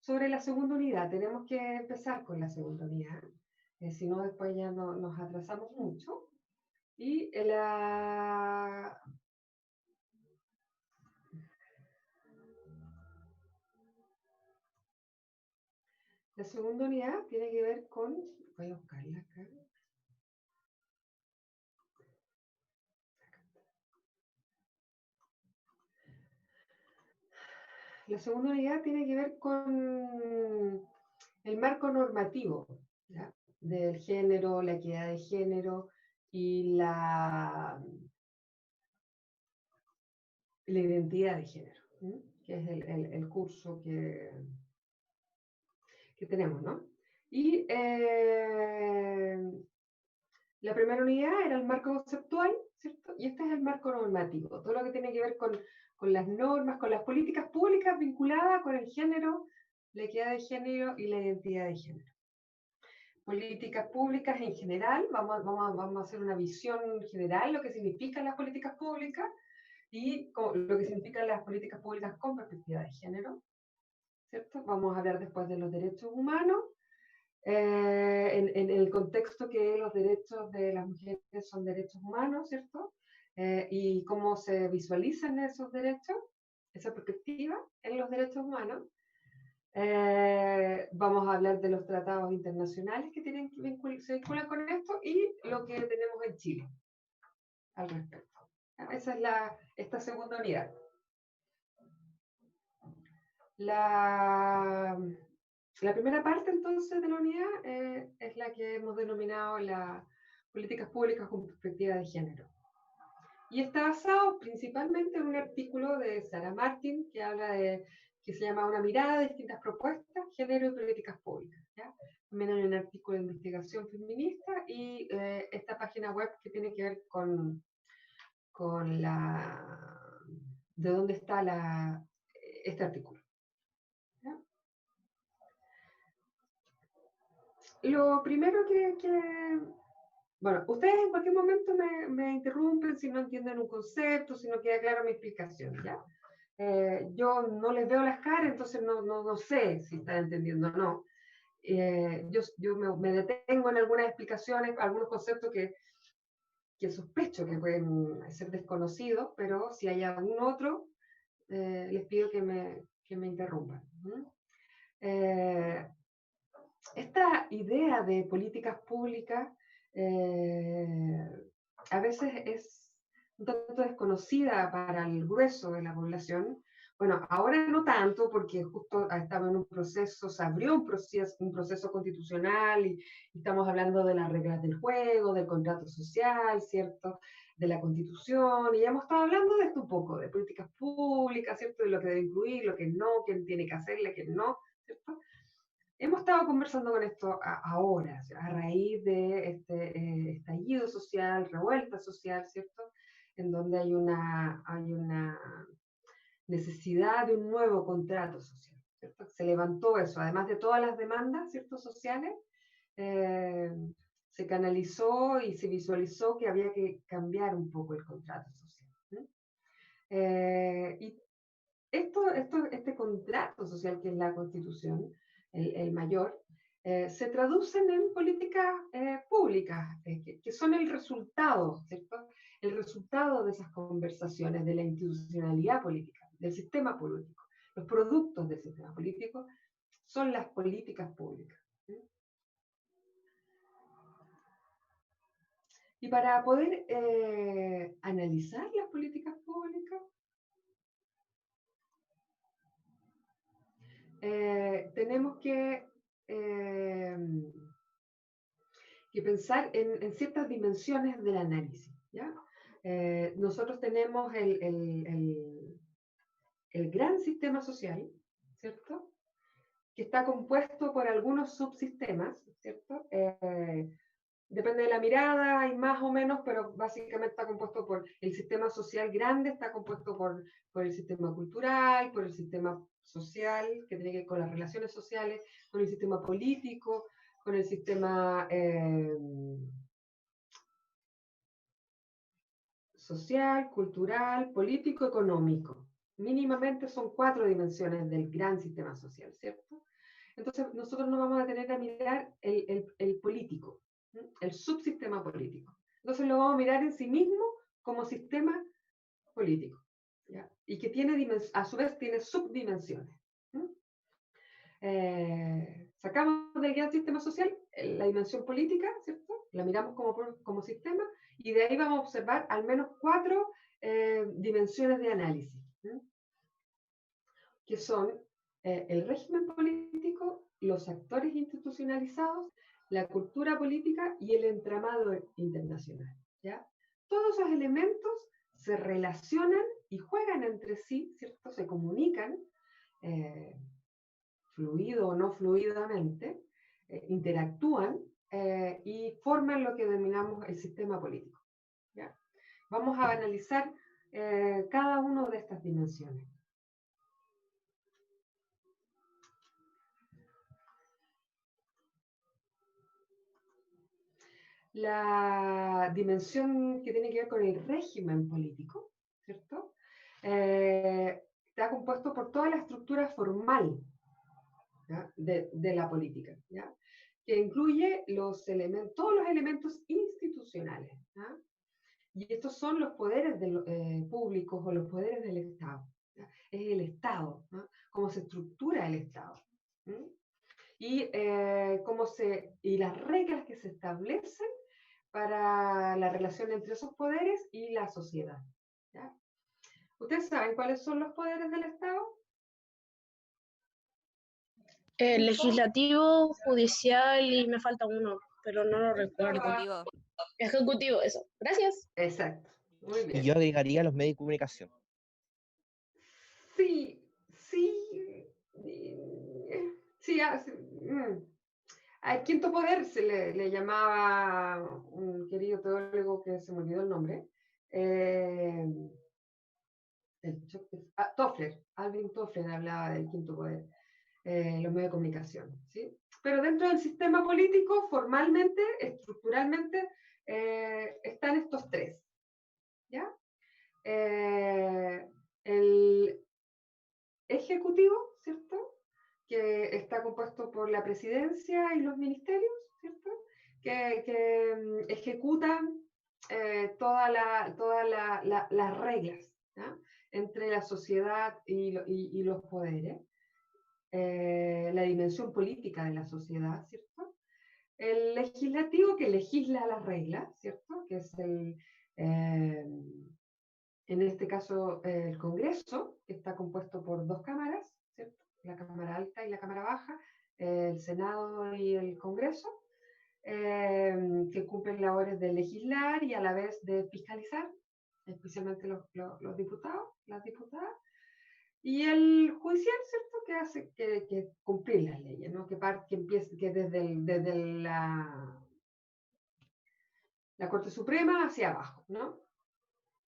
sobre la segunda unidad. Tenemos que empezar con la segunda unidad, si no después ya nos atrasamos mucho. Y la segunda unidad tiene que ver con, voy a buscarla acá. La segunda unidad tiene que ver con el marco normativo, ¿ya? Del género, la equidad de género y la identidad de género, ¿sí? Que es el curso que tenemos, ¿no? Y la primera unidad era el marco conceptual, ¿cierto? Y este es el marco normativo, todo lo que tiene que ver con las normas, con las políticas públicas vinculadas con el género, la equidad de género y la identidad de género. Políticas públicas en general, vamos a hacer una visión general, lo que significan las políticas públicas y lo que significan las políticas públicas con perspectiva de género, ¿cierto? Vamos a hablar después de los derechos humanos, en el contexto que los derechos de las mujeres son derechos humanos, ¿cierto? Y cómo se visualizan esos derechos, esa perspectiva en los derechos humanos. Vamos a hablar de los tratados internacionales que se vinculan con esto y lo que tenemos en Chile al respecto. Esa es esta segunda unidad. La primera parte entonces de la unidad es la que hemos denominado las políticas públicas con perspectiva de género. Y está basado principalmente en un artículo de Sarah Martin que habla que se llama Una mirada de distintas propuestas, género y políticas públicas. ¿Ya? También hay un artículo de investigación feminista y esta página web que tiene que ver con de dónde está este artículo. ¿Ya? Lo primero bueno, ustedes en cualquier momento me interrumpen si no entienden un concepto, si no queda clara mi explicación, ¿ya? Yo no les veo las caras, entonces no sé si están entendiendo o no. Yo me detengo en algunas explicaciones, algunos conceptos que sospecho que pueden ser desconocidos, pero si hay algún otro, les pido que me interrumpan. Esta idea de políticas públicas a veces es un tanto desconocida para el grueso de la población. Bueno, ahora no tanto porque justo estaba en un proceso, se abrió un proceso constitucional y estamos hablando de las reglas del juego, del contrato social, ¿cierto? De la constitución, y ya hemos estado hablando de esto un poco, de políticas públicas, ¿cierto? De lo que debe incluir, lo que no, quién tiene que hacerle, quién no, ¿cierto? Hemos estado conversando con esto ahora, a raíz de este estallido social, revuelta social, ¿cierto? En donde hay una necesidad de un nuevo contrato social, ¿cierto? Se levantó eso, además de todas las demandas, ¿cierto? Sociales, eh, se canalizó y se visualizó que había que cambiar un poco el contrato social. ¿Sí? Y este contrato social que es la Constitución, el mayor, se traducen en políticas públicas, que son el resultado, ¿cierto? El resultado de esas conversaciones, de la institucionalidad política, del sistema político. Los productos del sistema político son las políticas públicas. ¿Sí? Y para poder analizar las políticas públicas, tenemos eh, que pensar en ciertas dimensiones del análisis. ¿Ya? Nosotros tenemos el gran sistema social, ¿cierto? Que está compuesto por algunos subsistemas, ¿cierto? Depende de la mirada, hay más o menos, pero básicamente está compuesto por el sistema social grande, está compuesto por el sistema cultural, por el sistema social, que tiene que ver con las relaciones sociales, con el sistema político, con el sistema social, cultural, político, económico. mínimamente son 4 dimensiones del gran sistema social, ¿cierto? Entonces, nosotros nos vamos a tener a mirar el político, el subsistema político. Entonces, lo vamos a mirar en sí mismo como sistema político, ¿ya? Y que tiene, a su vez, tiene subdimensiones. Sacamos del gran sistema social la dimensión política, ¿cierto? La miramos como sistema y de ahí vamos a observar al menos 4 dimensiones de análisis, que son el régimen político, los actores institucionalizados, la cultura política y el entramado internacional, ¿ya? Todos esos elementos se relacionan y juegan entre sí, ¿cierto? Se comunican, fluido o no fluidamente, interactúan y forman lo que denominamos el sistema político, ¿ya? Vamos a analizar cada una de estas dimensiones. La dimensión que tiene que ver con el régimen político, ¿cierto? Está compuesto por toda la estructura formal, ¿ya? De la política, ¿ya? Que incluye todos los elementos institucionales, ¿ya? Y estos son los poderes públicos o los poderes del Estado, ¿ya? Es el Estado, ¿no? Cómo se estructura el Estado, ¿sí? Y las reglas que se establecen para la relación entre esos poderes y la sociedad, ¿ya? ¿Ustedes saben cuáles son los poderes del Estado? Legislativo, judicial y me falta uno, pero no lo recuerdo. Ejecutivo. Ejecutivo, eso. Gracias. Exacto. Muy bien. Y yo agregaría los medios de comunicación. Sí, sí. Sí, al quinto poder se le llamaba un querido teólogo que se me olvidó el nombre. Toffler, Alvin Toffler hablaba del quinto poder, los medios de comunicación, ¿sí? Pero dentro del sistema político, formalmente, estructuralmente, están estos 3, ¿ya? El ejecutivo, ¿cierto? Que está compuesto por la presidencia y los ministerios, ¿cierto? Que ejecutan todas las reglas, ¿ya? Entre la sociedad y los poderes, la dimensión política de la sociedad, ¿cierto? El legislativo que legisla las reglas, ¿cierto? Que es en este caso el Congreso, que está compuesto por 2 cámaras, ¿cierto? La Cámara Alta y la Cámara Baja, el Senado y el Congreso, que cumplen labores de legislar y a la vez de fiscalizar, especialmente los diputados, las diputadas, y el judicial, ¿cierto? Que hace que cumplir las leyes, ¿no? Que desde la Corte Suprema hacia abajo, ¿no?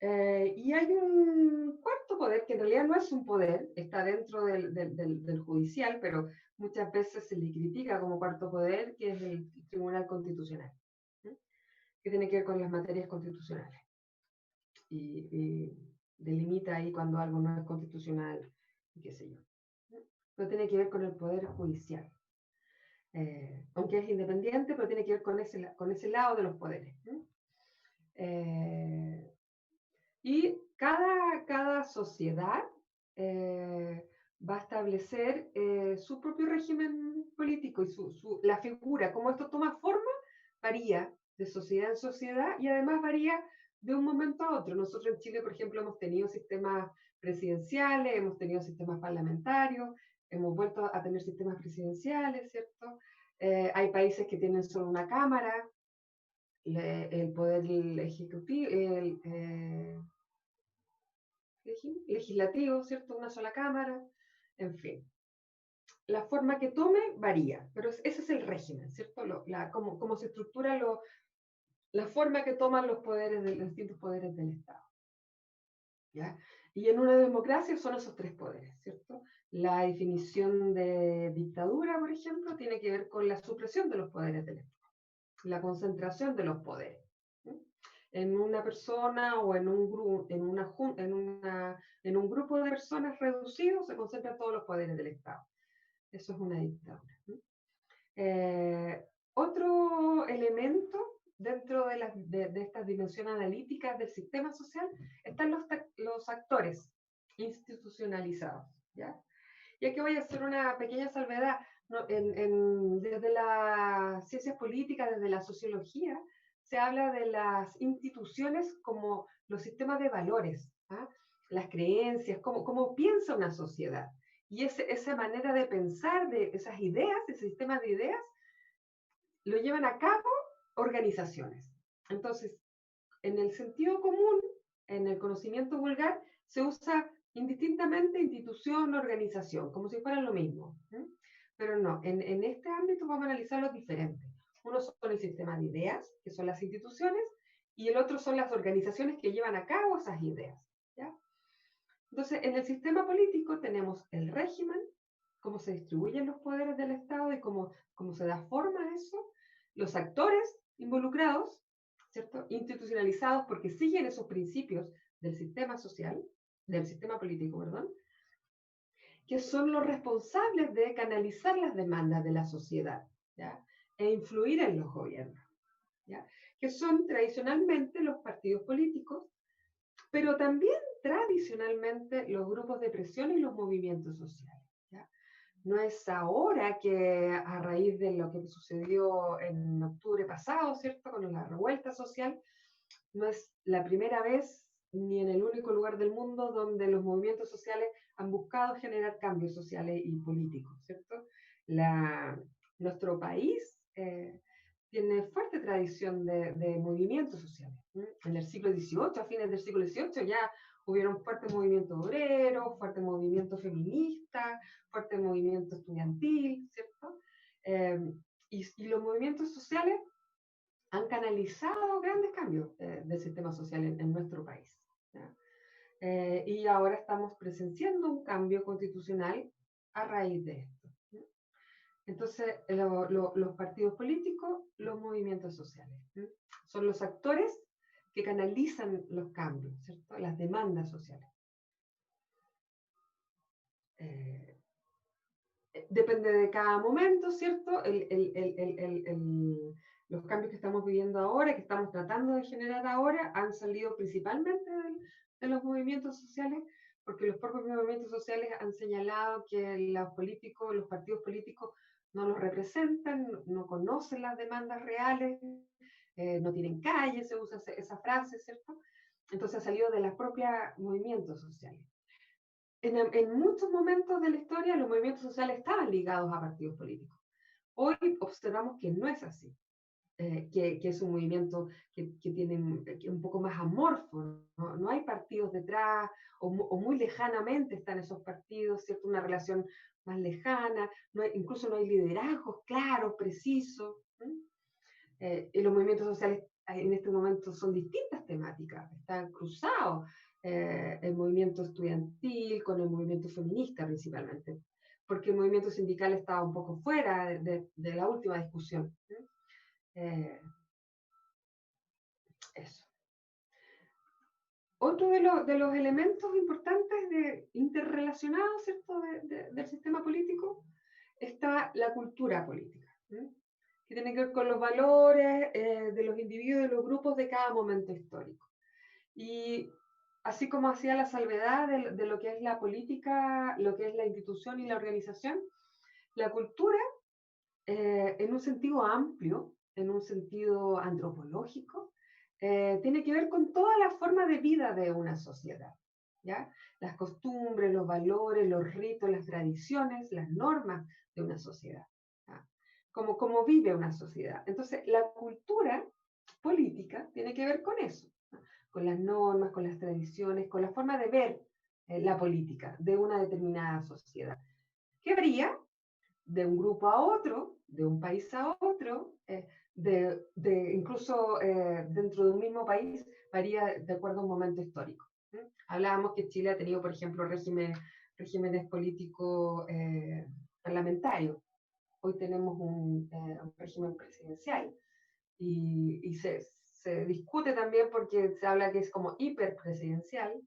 Y hay un cuarto poder que en realidad no es un poder, está dentro del judicial, pero muchas veces se le critica como cuarto poder, que es el Tribunal Constitucional, ¿sí? Que tiene que ver con las materias constitucionales. Y delimita ahí cuando algo no es constitucional, y qué sé yo. Pero tiene que ver con el poder judicial. Aunque es independiente, pero tiene que ver con ese lado de los poderes. Y cada sociedad va a establecer su propio régimen político y la figura, cómo esto toma forma, varía de sociedad en sociedad y además varía de un momento a otro. Nosotros en Chile, por ejemplo, hemos tenido sistemas presidenciales, hemos tenido sistemas parlamentarios, hemos vuelto a tener sistemas presidenciales, ¿cierto? Hay países que tienen solo una cámara, el poder ejecutivo, legislativo, ¿cierto? Una sola cámara, en fin. La forma que tome varía, pero ese es el régimen, ¿cierto? Cómo se estructura la forma que toman los distintos poderes del Estado, ¿ya? Y en una democracia son esos 3 poderes, ¿cierto? La definición de dictadura, por ejemplo, tiene que ver con la supresión de los poderes del Estado, la concentración de los poderes, ¿sí? en una persona o en un grupo, en un grupo de personas reducido, se concentran todos los poderes del Estado. Eso es una dictadura. Otro elemento dentro de estas dimensiones analíticas del sistema social están los actores institucionalizados, ¿ya? Y aquí voy a hacer una pequeña salvedad. ¿No? Desde las ciencias políticas, desde la sociología, se habla de las instituciones como los sistemas de valores, ¿ah? Las creencias, cómo piensa una sociedad. Y esa manera de pensar, de esas ideas, ese sistema de ideas, lo llevan a cabo organizaciones. Entonces, en el sentido común, en el conocimiento vulgar, se usa indistintamente institución, organización, como si fueran lo mismo. Pero no, en este ámbito vamos a analizar los diferentes. Uno son el sistema de ideas, que son las instituciones, y el otro son las organizaciones que llevan a cabo esas ideas. ¿Ya? Entonces, en el sistema político tenemos el régimen, cómo se distribuyen los poderes del Estado y cómo se da forma a eso, los actores involucrados, ¿cierto? Institucionalizados porque siguen esos principios del sistema social, del sistema político, perdón, que son los responsables de canalizar las demandas de la sociedad, ¿ya? E influir en los gobiernos, ¿ya? Que son tradicionalmente los partidos políticos, pero también tradicionalmente los grupos de presión y los movimientos sociales. ¿Ya? No es ahora que a raíz de lo que sucedió en octubre pasado, ¿cierto? Con la revuelta social, no es la primera vez ni en el único lugar del mundo donde los movimientos sociales han buscado generar cambios sociales y políticos, ¿cierto? Nuestro país tiene fuerte tradición de movimientos sociales. En el siglo XVIII, a fines del siglo XVIII, ya hubieron fuertes movimientos obreros, fuerte movimiento feminista, fuerte movimiento estudiantil, ¿cierto? Y los movimientos sociales han canalizado grandes cambios del sistema social en nuestro país. Y ahora estamos presenciando un cambio constitucional a raíz de esto. Entonces, los partidos políticos, los movimientos sociales, son los actores que canalizan los cambios, ¿cierto? Las demandas sociales. Depende de cada momento, ¿cierto? Los cambios que estamos viviendo ahora, que estamos tratando de generar ahora, han salido principalmente de los movimientos sociales, porque los propios movimientos sociales han señalado que los políticos, los partidos políticos no los representan, no conocen las demandas reales, no tienen calles, se usa esa frase, ¿cierto? Entonces ha salido de los propios movimientos sociales. En muchos momentos de la historia los movimientos sociales estaban ligados a partidos políticos. Hoy observamos que no es así, que es un movimiento que tiene un poco más amorfo, no hay partidos detrás, o muy lejanamente están esos partidos, ¿cierto? Una relación más lejana, incluso no hay liderazgos claros, precisos. Y los movimientos sociales en este momento son distintas temáticas, están cruzados el movimiento estudiantil con el movimiento feminista principalmente, porque el movimiento sindical estaba un poco fuera de la última discusión. Eso. Otro de los elementos importantes interrelacionados, ¿cierto? Del sistema político está la cultura política, que tiene que ver con los valores de los individuos y de los grupos de cada momento histórico. Y así como hacía la salvedad de lo que es la política, lo que es la institución y la organización, la cultura, en un sentido amplio, en un sentido antropológico, tiene que ver con toda la forma de vida de una sociedad, ¿ya? Las costumbres, los valores, los ritos, las tradiciones, las normas de una sociedad, ¿ya? Cómo vive una sociedad. Entonces, la cultura política tiene que ver con eso, ¿no? Con las normas, con las tradiciones, con la forma de ver la política de una determinada sociedad. ¿Qué varía de un grupo a otro, de un país a otro, incluso dentro de un mismo país, varía de acuerdo a un momento histórico? Hablábamos que Chile ha tenido, por ejemplo, regímenes políticos parlamentarios. Hoy tenemos un régimen presidencial y se se discute también porque se habla que es como hiperpresidencial,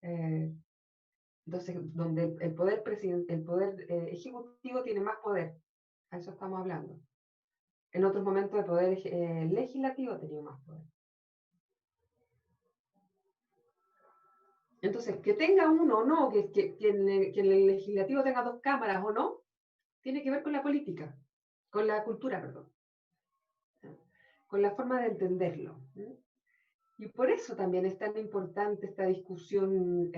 entonces donde el poder, ejecutivo tiene más poder, a eso estamos hablando. En otros momentos el poder legislativo tenía más poder. Entonces, que tenga uno o no, que en el legislativo tenga 2 cámaras o no, tiene que ver con la política, con la cultura, perdón, con la forma de entenderlo. Y por eso también es tan importante esta discusión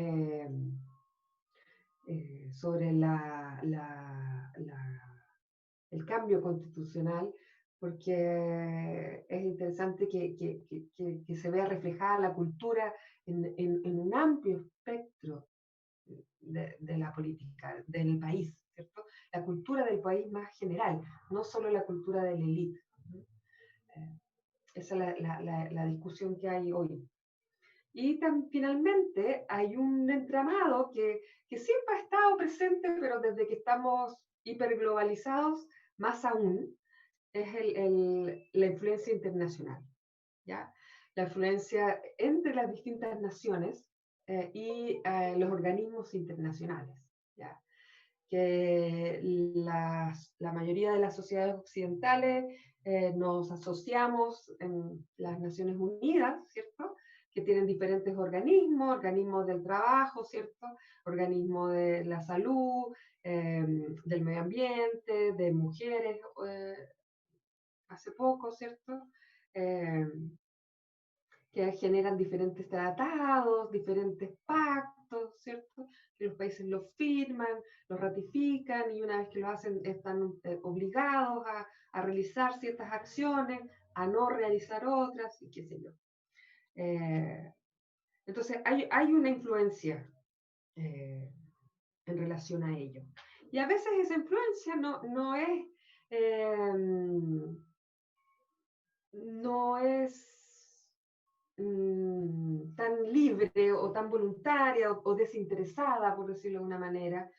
sobre el cambio constitucional, porque es interesante que se vea reflejada la cultura en un amplio espectro de la política, del país, ¿cierto? La cultura del país más general, no solo la cultura de la élite. Esa es la discusión que hay hoy. Y finalmente hay un entramado que siempre ha estado presente, pero desde que estamos hiperglobalizados, más aún, es la influencia internacional, ¿ya? La influencia entre las distintas naciones y los organismos internacionales, ¿ya? Que la mayoría de las sociedades occidentales nos asociamos en las Naciones Unidas, ¿cierto? Que tienen diferentes organismos, organismos del trabajo, ¿cierto? Organismos de la salud, del medio ambiente, de mujeres, hace poco, ¿cierto? Que generan diferentes tratados, diferentes pactos, ¿cierto? Que los países los firman, los ratifican y una vez que lo hacen están obligados a realizar ciertas acciones, a no realizar otras y qué sé yo. Entonces hay una influencia en relación a ello. Y a veces esa influencia no es tan libre o tan voluntaria o desinteresada, por decirlo de alguna manera,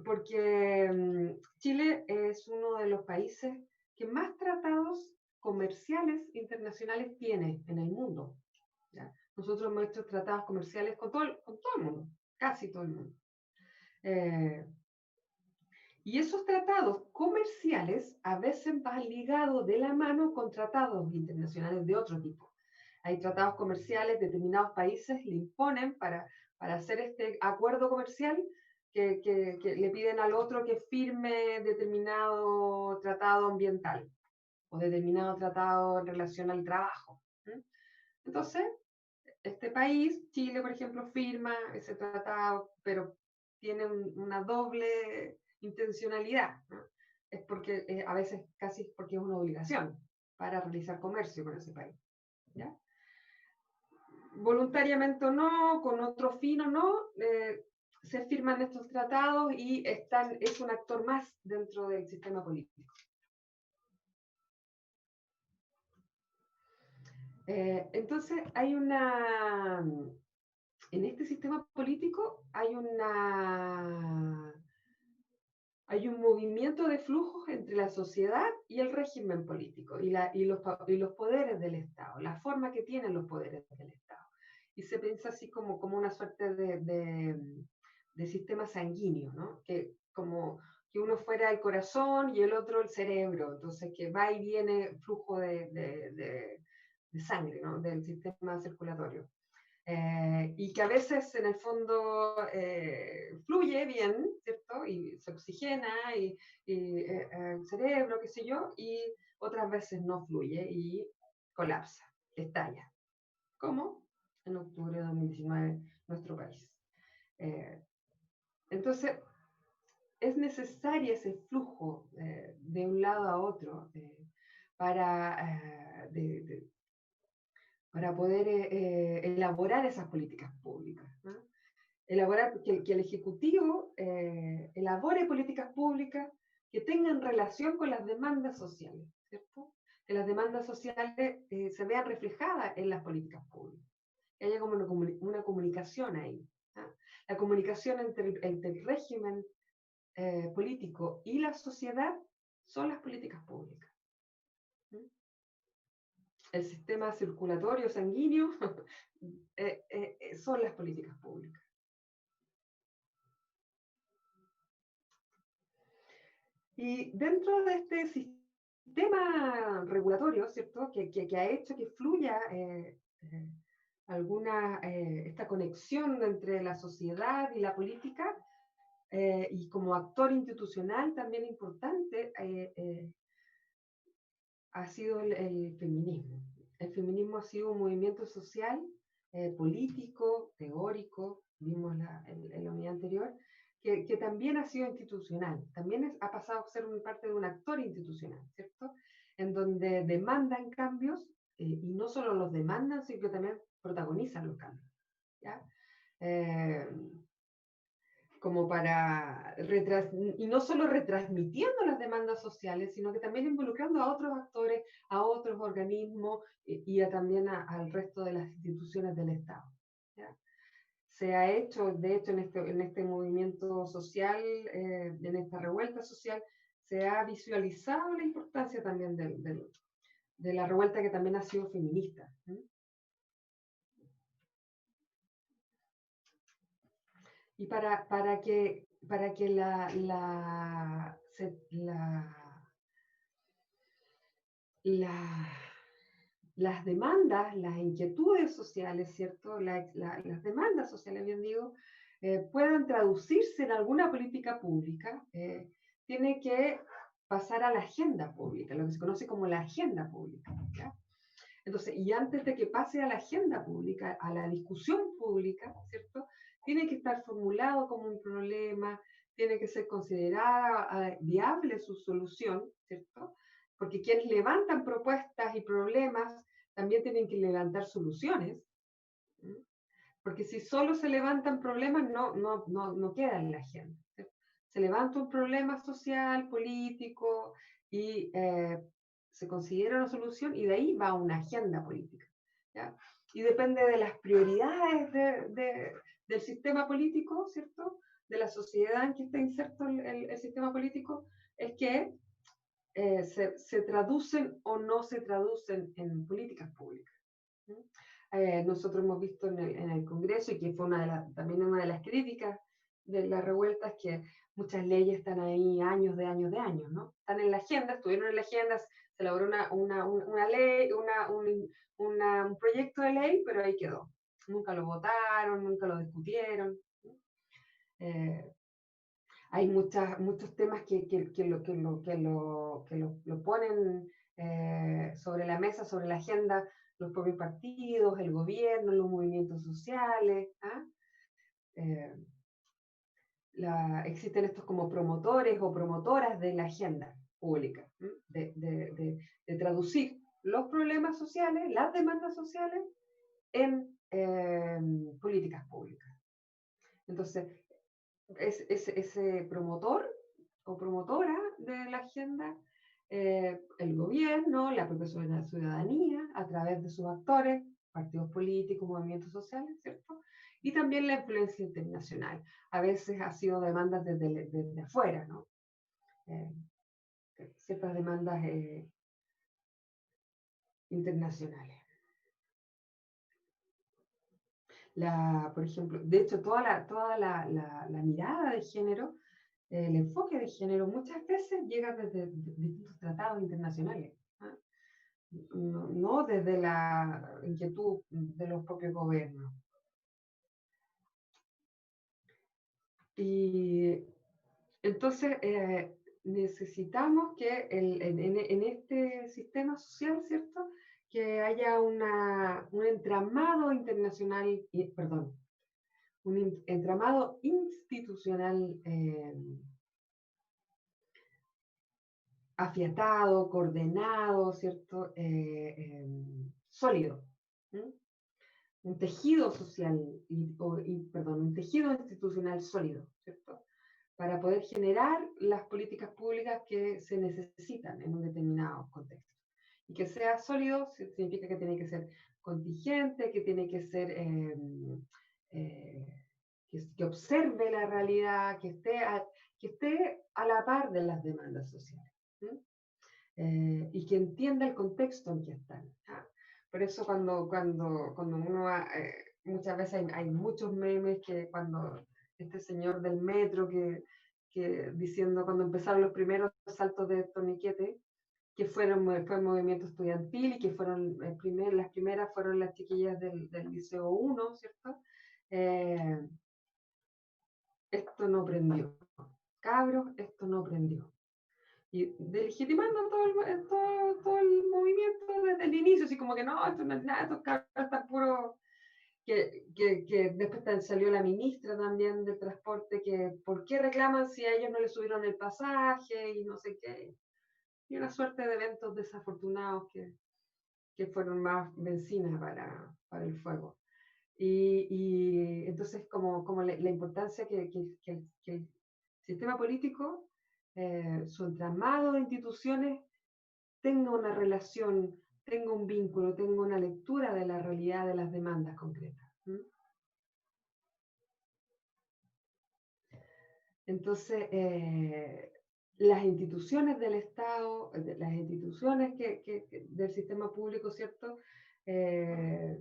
porque Chile es uno de los países que más tratados comerciales internacionales tiene en el mundo, ¿ya? Nosotros hemos hecho tratados comerciales con todo el mundo, casi todo el mundo. Y esos tratados comerciales a veces van ligados de la mano con tratados internacionales de otro tipo. Hay tratados comerciales, determinados países le imponen para hacer este acuerdo comercial que le piden al otro que firme determinado tratado ambiental o determinado tratado en relación al trabajo. Entonces, este país, Chile, por ejemplo, firma ese tratado, pero tiene una doble intencionalidad, ¿no? Es porque a veces casi porque es una obligación para realizar comercio con ese país, ¿ya? Voluntariamente o no, con otro fin o no, se firman estos tratados y es un actor más dentro del sistema político. Entonces en este sistema político hay un movimiento de flujos entre la sociedad y el régimen político y los poderes del Estado, la forma que tienen los poderes del Estado. Y se piensa así como una suerte de sistema sanguíneo, ¿no? Como que uno fuera el corazón y el otro el cerebro, entonces que va y viene flujo de sangre, ¿no? Del sistema circulatorio. Y que a veces en el fondo fluye bien, ¿cierto? Y se oxigena y el cerebro, qué sé yo, y otras veces no fluye y colapsa, estalla. ¿Cómo? En octubre de 2019, nuestro país. Entonces, es necesario ese flujo de un lado a otro para poder elaborar esas políticas públicas, ¿no? Elaborar, que el Ejecutivo elabore políticas públicas que tengan relación con las demandas sociales, ¿cierto? Que las demandas sociales se vean reflejadas en las políticas públicas, que haya como una comunicación ahí, ¿no? La comunicación entre el régimen político y la sociedad son las políticas públicas. el sistema circulatorio sanguíneo, son las políticas públicas. Y dentro de este sistema regulatorio, ¿cierto?, que ha hecho que fluya esta conexión entre la sociedad y la política, y como actor institucional también importante, ha sido el feminismo. El feminismo ha sido un movimiento social, político, teórico, vimos en la unidad anterior, que también ha sido institucional, también ha pasado a ser parte de un actor institucional, ¿cierto? En donde demandan cambios, y no solo los demandan, sino que también protagonizan los cambios, ¿ya? Como para y no solo retransmitiendo las demandas sociales, sino que también involucrando a otros actores, a otros organismos y también al resto de las instituciones del Estado, ¿ya? Se ha hecho, de hecho, en este movimiento social, en esta revuelta social, se ha visualizado la importancia también de la revuelta, que también ha sido feminista. Y para que las demandas, las inquietudes sociales, ¿cierto? Las demandas sociales, bien digo, puedan traducirse en alguna política pública, tiene que pasar a la agenda pública, lo que se conoce como la agenda pública, ¿ya? Entonces, y antes de que pase a la agenda pública, a la discusión pública, ¿cierto?, tiene que estar formulado como un problema, tiene que ser considerada viable su solución, ¿cierto? Porque quienes levantan propuestas y problemas también tienen que levantar soluciones, ¿sí? Porque si solo se levantan problemas, no queda en la agenda, ¿cierto? Se levanta un problema social, político, y se considera una solución, y de ahí va una agenda política, ¿ya? Y depende de las prioridades del sistema político, ¿cierto?, de la sociedad en que está inserto el sistema político, es que se traducen o no se traducen en políticas públicas. Nosotros hemos visto en el Congreso, y que fue también una de las críticas de las revueltas, que muchas leyes están ahí años, ¿no? Están en la agenda, estuvieron en la agenda, se elaboró una ley, un proyecto de ley, pero ahí quedó. Nunca lo votaron, nunca lo discutieron. Hay muchos temas que lo ponen sobre la mesa, sobre la agenda, los propios partidos, el gobierno, los movimientos sociales. Existen estos como promotores o promotoras de la agenda pública, de traducir los problemas sociales, las demandas sociales, en políticas públicas. Entonces, ese promotor o promotora de la agenda, el gobierno, la propia ciudadanía, a través de sus actores, partidos políticos, movimientos sociales, ¿cierto? Y también la influencia internacional. A veces ha sido demandas desde afuera, ¿no? Ciertas demandas internacionales. Por ejemplo, de hecho, toda la mirada de género, el enfoque de género, muchas veces llega desde distintos tratados internacionales, ¿ah? No desde la inquietud de los propios gobiernos. Y entonces necesitamos que en este sistema social, ¿cierto?, que haya un entramado internacional, perdón, un entramado institucional afiatado, coordenado, ¿cierto?, sólido. Un tejido social, un tejido institucional sólido, ¿cierto?, para poder generar las políticas públicas que se necesitan en un determinado contexto. Y que sea sólido significa que tiene que ser contingente, que tiene que ser, que observe la realidad, que esté a la par de las demandas sociales, y que entienda el contexto en que están. Por eso cuando uno, muchas veces hay muchos memes que cuando este señor del metro que diciendo cuando empezaron los primeros saltos de torniquete, que fue el movimiento estudiantil y que fueron las primeras fueron las chiquillas del Liceo 1, ¿cierto? Esto no prendió. Cabros, esto no prendió. Y delegitimando todo el movimiento desde el inicio, así como que no, esto no es nada, estos cabros están puro. Que después salió la ministra también de transporte, que por qué reclaman si a ellos no les subieron el pasaje y no sé qué. Y una suerte de eventos desafortunados que fueron más benzina para el fuego. Y entonces como la importancia que el sistema político, su entramado de instituciones, tenga una relación, tenga un vínculo, tenga una lectura de la realidad de las demandas concretas. Entonces, las instituciones del Estado, las instituciones del sistema público, ¿cierto? Que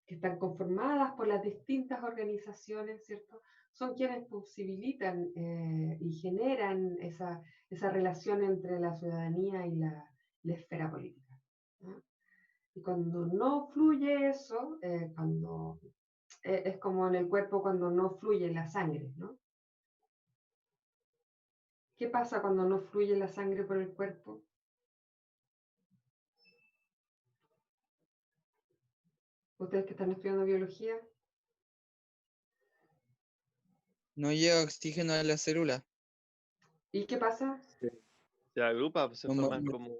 están conformadas por las distintas organizaciones, ¿cierto? Son quienes posibilitan y generan esa relación entre la ciudadanía y la esfera política, ¿no? Y cuando no fluye eso, es como en el cuerpo cuando no fluye la sangre, ¿no? ¿Qué pasa cuando no fluye la sangre por el cuerpo? Ustedes que están estudiando biología. No llega oxígeno a la célula. ¿Y qué pasa? Se agrupa, se Como- forman como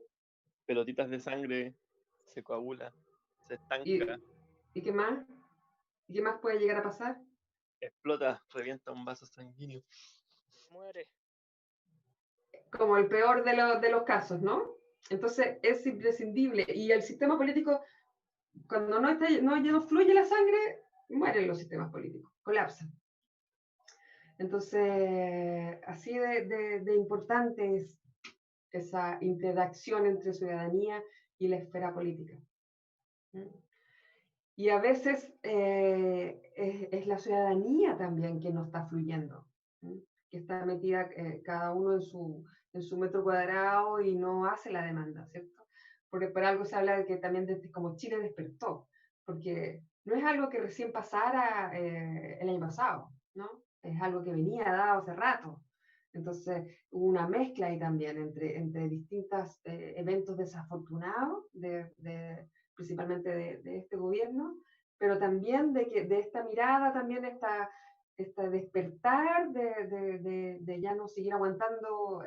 pelotitas de sangre, se coagula, se ¿Y, estanca, y qué más? ¿Y qué más puede llegar a pasar? explota, revienta un vaso sanguíneo. Muere. Como el peor de los casos, ¿no? Entonces es imprescindible. Y el sistema político, cuando no fluye la sangre, mueren los sistemas políticos, colapsan. Entonces, así de importante es esa interacción entre ciudadanía y la esfera política. Y a veces es la ciudadanía también que no está fluyendo, que está metida cada uno en su metro cuadrado y no hace la demanda, ¿cierto? Porque por algo se habla de que también como Chile despertó, porque no es algo que recién pasara el año pasado, ¿no? Es algo que venía dado hace rato. Entonces hubo una mezcla ahí también entre distintos eventos desafortunados principalmente de este gobierno, pero también de esta mirada, también esta despertar de ya no seguir aguantando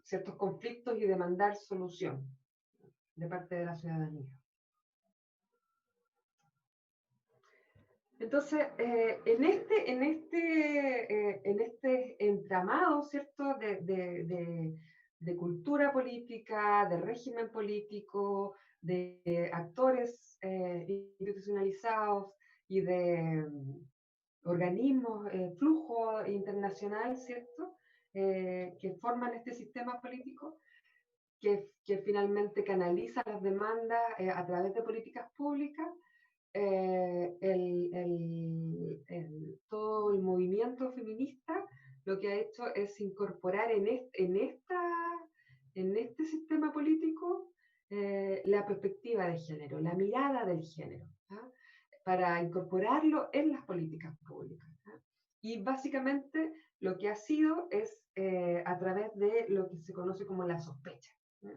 ciertos conflictos y demandar solución de parte de la ciudadanía. Entonces, en este entramado, ¿cierto?, de cultura política, de régimen político, de actores institucionalizados y de organismos, flujo internacional, ¿cierto?, que forman este sistema político, que finalmente canaliza las demandas a través de políticas públicas. Todo el movimiento feminista lo que ha hecho es incorporar en este sistema político la perspectiva de género, la mirada del género, ¿ah? Para incorporarlo en las políticas públicas, ¿ah? Y básicamente lo que ha sido es a través de lo que se conoce como la sospecha, ¿ah?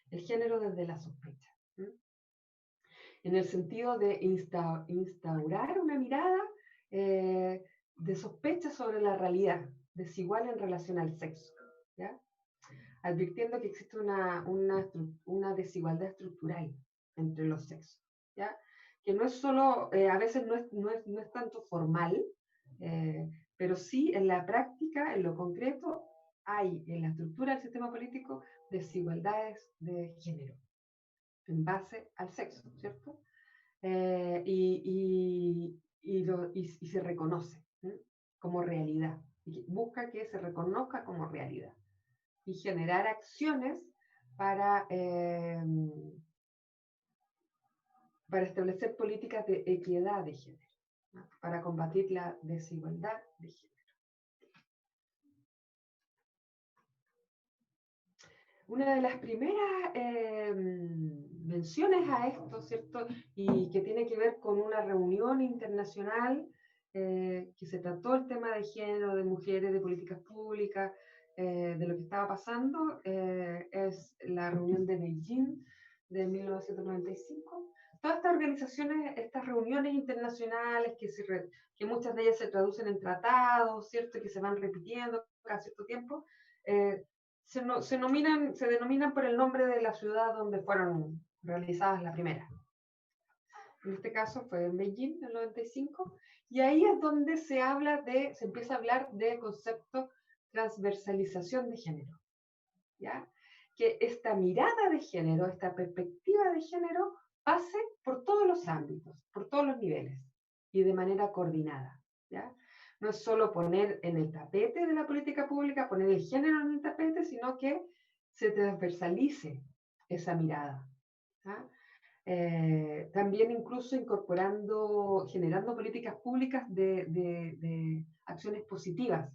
El género desde la sospecha, ¿ah? En el sentido de instaurar una mirada de sospecha sobre la realidad, desigual en relación al sexo, ¿ya? Advirtiendo que existe una desigualdad estructural entre los sexos, ¿ya? Que no es solo, a veces no es tanto formal, pero sí en la práctica, en lo concreto, hay en la estructura del sistema político desigualdades de género en base al sexo, ¿cierto? Y se reconoce, ¿eh?, como realidad. Y busca que se reconozca como realidad. Y generar acciones para para establecer políticas de equidad de género, ¿no? Para combatir la desigualdad de género. Una de las primeras menciones a esto, ¿cierto? Y que tiene que ver con una reunión internacional que se trató el tema de género, de mujeres, de políticas públicas, de lo que estaba pasando, es la reunión de Beijing de 1995. Todas estas organizaciones, estas reuniones internacionales, que muchas de ellas se traducen en tratados, ¿cierto? Que se van repitiendo cada cierto tiempo, se denominan por el nombre de la ciudad donde fueron realizadas la primera. En este caso fue en Beijing, en el 95, y ahí es donde se empieza a hablar de concepto transversalización de género, ¿ya? Que esta mirada de género, esta perspectiva de género, pase por todos los ámbitos, por todos los niveles, y de manera coordinada, ¿ya? No es solo poner en el tapete de la política pública, poner el género en el tapete, sino que se transversalice esa mirada, ¿ya? También incluso generando políticas públicas de acciones positivas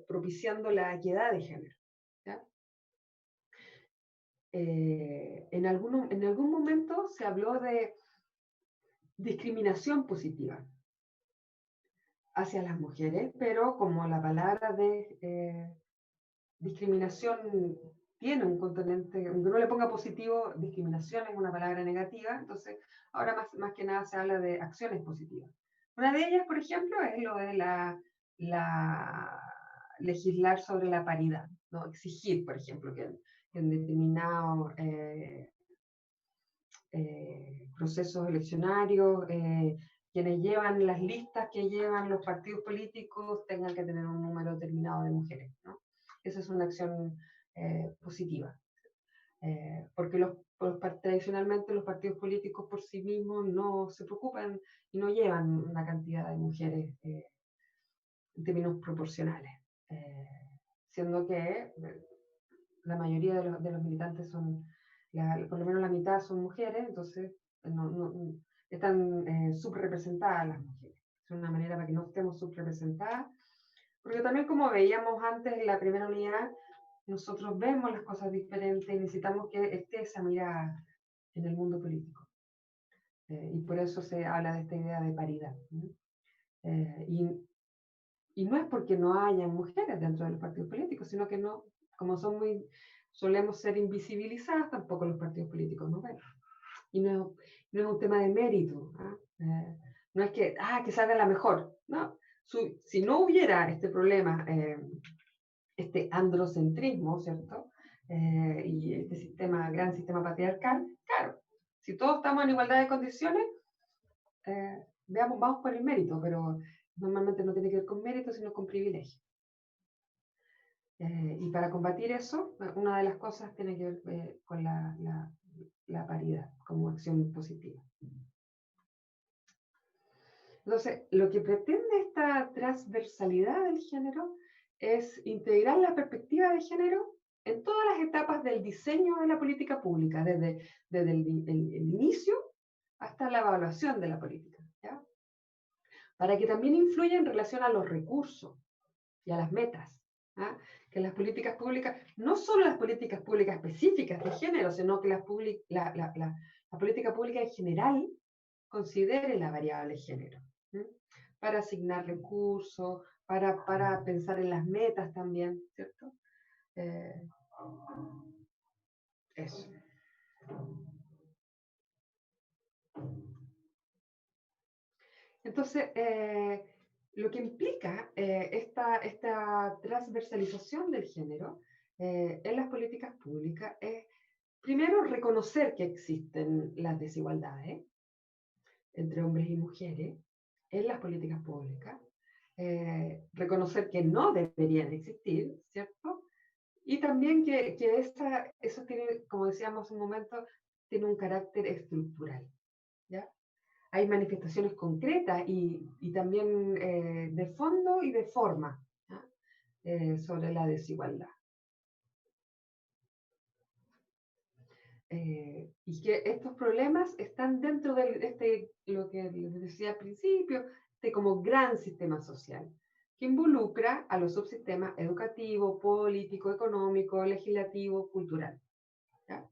propiciando la equidad de género, ¿ya? En algún momento se habló de discriminación positiva hacia las mujeres, pero como la palabra de discriminación tiene un componente, aunque no le ponga positivo, discriminación es una palabra negativa, entonces ahora más que nada se habla de acciones positivas. Una de ellas, por ejemplo, es lo de legislar sobre la paridad, ¿no? Exigir, por ejemplo, que en determinados procesos eleccionarios, quienes llevan las listas que llevan los partidos políticos tengan que tener un número determinado de mujeres, ¿no? Esa es una acción positiva. Porque tradicionalmente los partidos políticos por sí mismos no se preocupan y no llevan una cantidad de mujeres en términos proporcionales. Siendo que la mayoría de los militantes por lo menos la mitad son mujeres, entonces están subrepresentadas las mujeres. Es una manera para que no estemos subrepresentadas, porque también como veíamos antes en la primera unidad, nosotros vemos las cosas diferentes y necesitamos que esté esa mirada en el mundo político. Y por eso se habla de esta idea de paridad, ¿no? Y no es porque no haya mujeres dentro de los partidos políticos, sino que no, como solemos ser invisibilizadas, tampoco los partidos políticos nos ven. Y no es un tema de mérito, ¿eh? No es que salga la mejor, no. Si no hubiera este problema, este androcentrismo, ¿cierto? Y este gran sistema patriarcal, claro, si todos estamos en igualdad de condiciones, vamos por el mérito, pero normalmente no tiene que ver con mérito, sino con privilegio. Y para combatir eso, una de las cosas tiene que ver con la paridad como acción positiva. Entonces, lo que pretende esta transversalidad del género es integrar la perspectiva de género en todas las etapas del diseño de la política pública, desde el inicio hasta la evaluación de la política, ¿ya? Para que también influya en relación a los recursos y a las metas, ¿ya? Que las políticas públicas, no solo las políticas públicas específicas de género, sino que la política pública en general considere la variable género, ¿sí? Para asignar recursos, para pensar en las metas también, ¿cierto? Eso. Entonces, lo que implica esta transversalización del género en las políticas públicas es, primero, reconocer que existen las desigualdades entre hombres y mujeres en las políticas públicas, reconocer que no deberían existir, ¿cierto? Y también que eso tiene, como decíamos un momento, tiene un carácter estructural, ¿ya? Hay manifestaciones concretas y también de fondo y de forma, ¿ya? Sobre la desigualdad. y que estos problemas están dentro de lo que les decía al principio, como gran sistema social, que involucra a los subsistemas educativo, político, económico, legislativo, cultural. ¿Ya?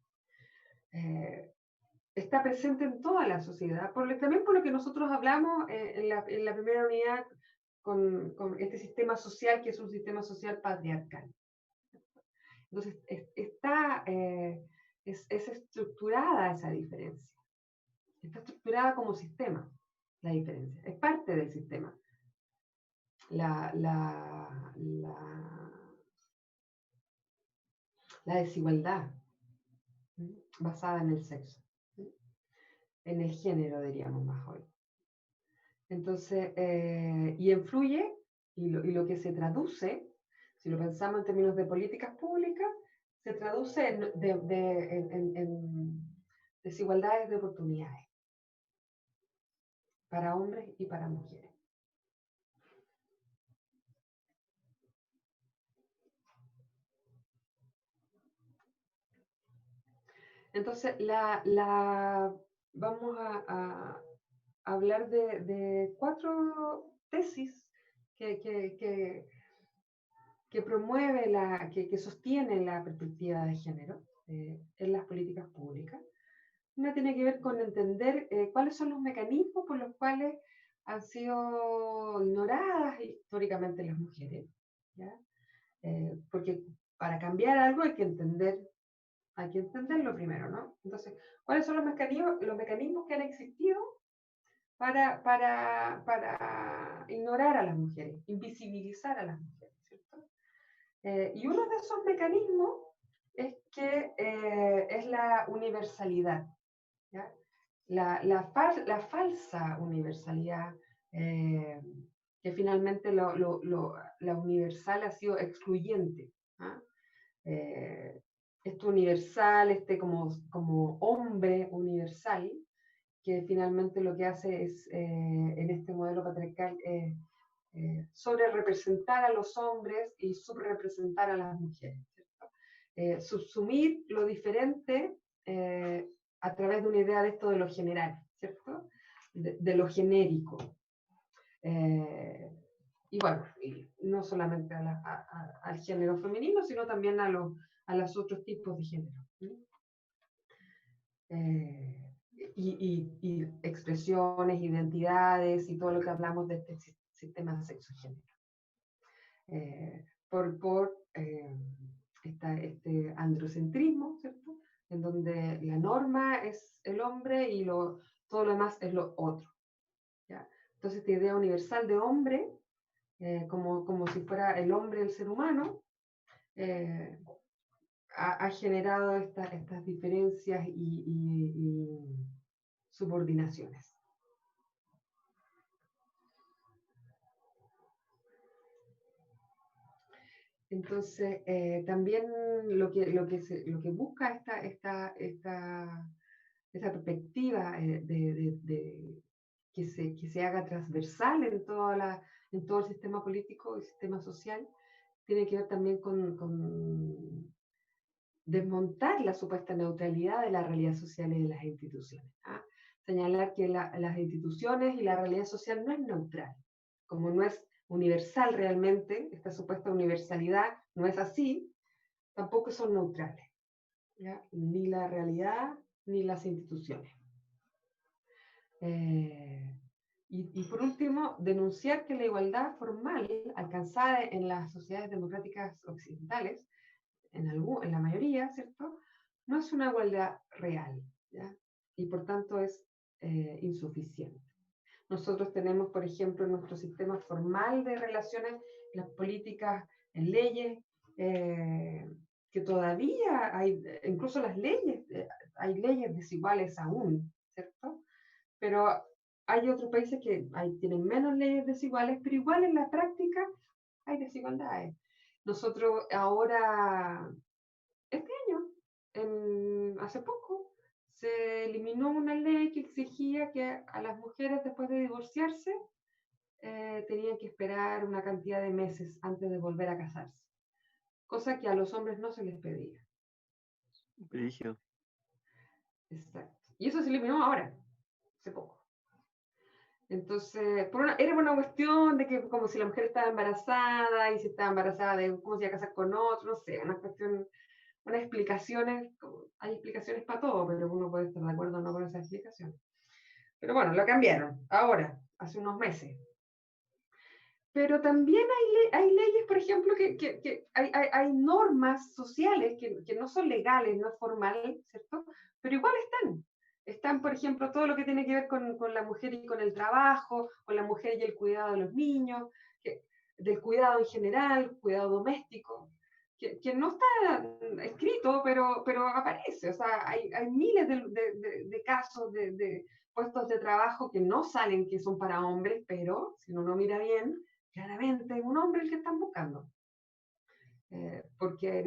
Está presente en toda la sociedad, también por lo que nosotros hablamos en la primera unidad con este sistema social, que es un sistema social patriarcal. Entonces, es estructurada esa diferencia. Está estructurada como sistema, la diferencia. Es parte del sistema. La desigualdad, ¿sí? Basada en el sexo, ¿sí? En el género, diríamos más hoy. Entonces, y influye, y lo que se traduce, si lo pensamos en términos de políticas públicas, se traduce en desigualdades de oportunidades para hombres y para mujeres. Entonces, vamos a hablar de 4 tesis que promueve, que sostiene la perspectiva de género en las políticas públicas. Una tiene que ver con entender cuáles son los mecanismos por los cuales han sido ignoradas históricamente las mujeres, ¿ya? Porque para cambiar algo hay que entenderlo primero, ¿no? Entonces, ¿cuáles son los mecanismos que han existido para ignorar a las mujeres, invisibilizar a las mujeres, ¿cierto? Y uno de esos mecanismos es la universalidad, ¿ya? La falsa universalidad, que finalmente la universal ha sido excluyente, ¿ah? Esto universal, como hombre universal, que finalmente lo que hace es, en este modelo patriarcal, sobre representar a los hombres y subrepresentar a las mujeres, ¿cierto? Subsumir lo diferente a través de una idea de esto de lo general, ¿cierto? De lo genérico. Y bueno, y no solamente al género femenino, sino también a los otros tipos de género. Y expresiones, identidades y todo lo que hablamos de este sistema sexo-género. Este androcentrismo, ¿cierto? En donde la norma es el hombre y todo lo demás es lo otro, ¿ya? Entonces, esta idea universal de hombre, como si fuera el hombre el ser humano, ha generado estas diferencias y subordinaciones. Entonces, también lo que busca esta perspectiva que se haga transversal en todo el sistema político y sistema social, tiene que ver también con desmontar la supuesta neutralidad de la realidad social y de las instituciones. ¿Ah? Señalar que las instituciones y la realidad social no es neutral, como no es universal realmente, esta supuesta universalidad no es así, tampoco son neutrales, ¿ya? Ni la realidad ni las instituciones. Y por último, denunciar que la igualdad formal alcanzada en las sociedades democráticas occidentales, en la mayoría, ¿cierto?, no es una igualdad real, ¿ya? Y por tanto es insuficiente. Nosotros tenemos, por ejemplo, en nuestro sistema formal de relaciones, las políticas en leyes, que todavía hay, incluso las leyes, hay leyes desiguales aún, ¿cierto? Pero hay otros países que tienen menos leyes desiguales, pero igual en la práctica hay desigualdades. Nosotros ahora, este año, hace poco, se eliminó una ley que exigía que a las mujeres después de divorciarse tenían que esperar una cantidad de meses antes de volver a casarse, cosa que a los hombres no se les pedía. Brígido. Exacto. Y eso se eliminó ahora, hace poco. Entonces, era una cuestión de que como si la mujer estaba embarazada y si estaba embarazada de cómo se iba a casar con otro, no sé, una cuestión, unas explicaciones, hay explicaciones para todo, pero uno puede estar de acuerdo o no con esa explicación. Pero bueno, lo cambiaron, ahora, hace unos meses. Pero también hay leyes, por ejemplo, que hay normas sociales que no son legales, no es formal, ¿cierto? Pero igual están. Están, por ejemplo, todo lo que tiene que ver con la mujer y con el trabajo, con la mujer y el cuidado de los niños, del cuidado en general, cuidado doméstico, que no está escrito, pero aparece. O sea, hay miles de casos de puestos de trabajo que no salen, que son para hombres, pero si uno no mira bien, claramente es un hombre el que están buscando. Porque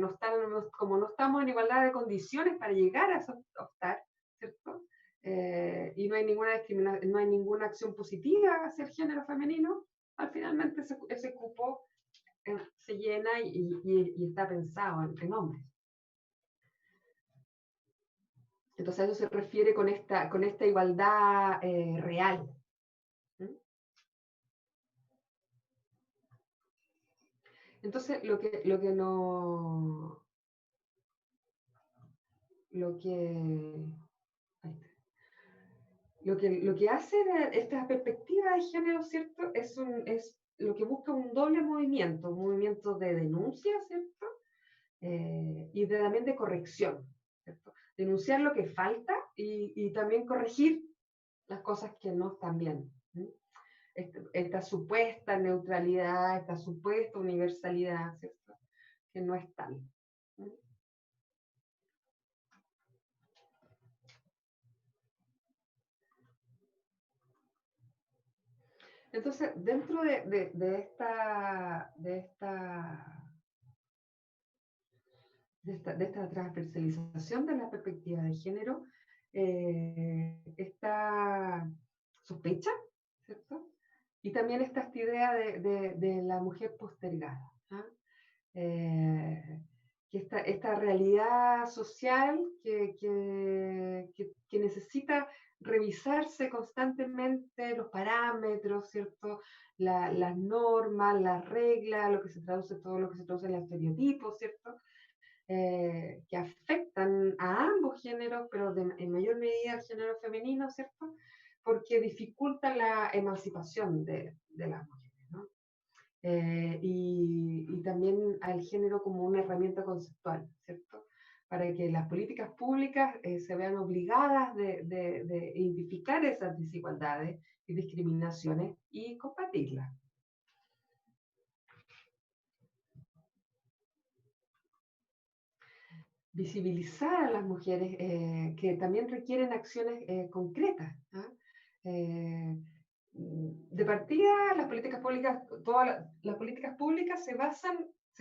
como no estamos en igualdad de condiciones para llegar a optar, ¿cierto? Y no hay ninguna discriminación, no hay ninguna acción positiva hacia el género femenino, al finalmente ese cupo se llena y está pensado en hombres. Entonces a eso se refiere con esta igualdad real. Entonces, lo que hace esta perspectiva de género, ¿cierto? Es lo que busca un doble movimiento, un movimiento de denuncia, ¿cierto? Y también de corrección, ¿cierto? Denunciar lo que falta y también corregir las cosas que no están bien. Esta supuesta neutralidad, esta supuesta universalidad, ¿cierto? Que no es tal. Entonces, dentro de esta transversalización de la perspectiva de género, esta sospecha, ¿cierto? Y también esta idea de la mujer postergada, ¿ah? Que esta realidad social que necesita revisarse constantemente los parámetros, ¿cierto? Las normas, las reglas, todo lo que se traduce en los estereotipos, ¿cierto? Que afectan a ambos géneros, pero en mayor medida al género femenino, ¿cierto? Porque dificultan la emancipación de las mujeres, ¿no? Y también al género como una herramienta conceptual, ¿cierto? Para que las políticas públicas se vean obligadas de identificar esas desigualdades y discriminaciones y combatirlas. Visibilizar a las mujeres que también requieren acciones concretas. ¿Ah? De partida, las políticas públicas, todas las políticas públicas se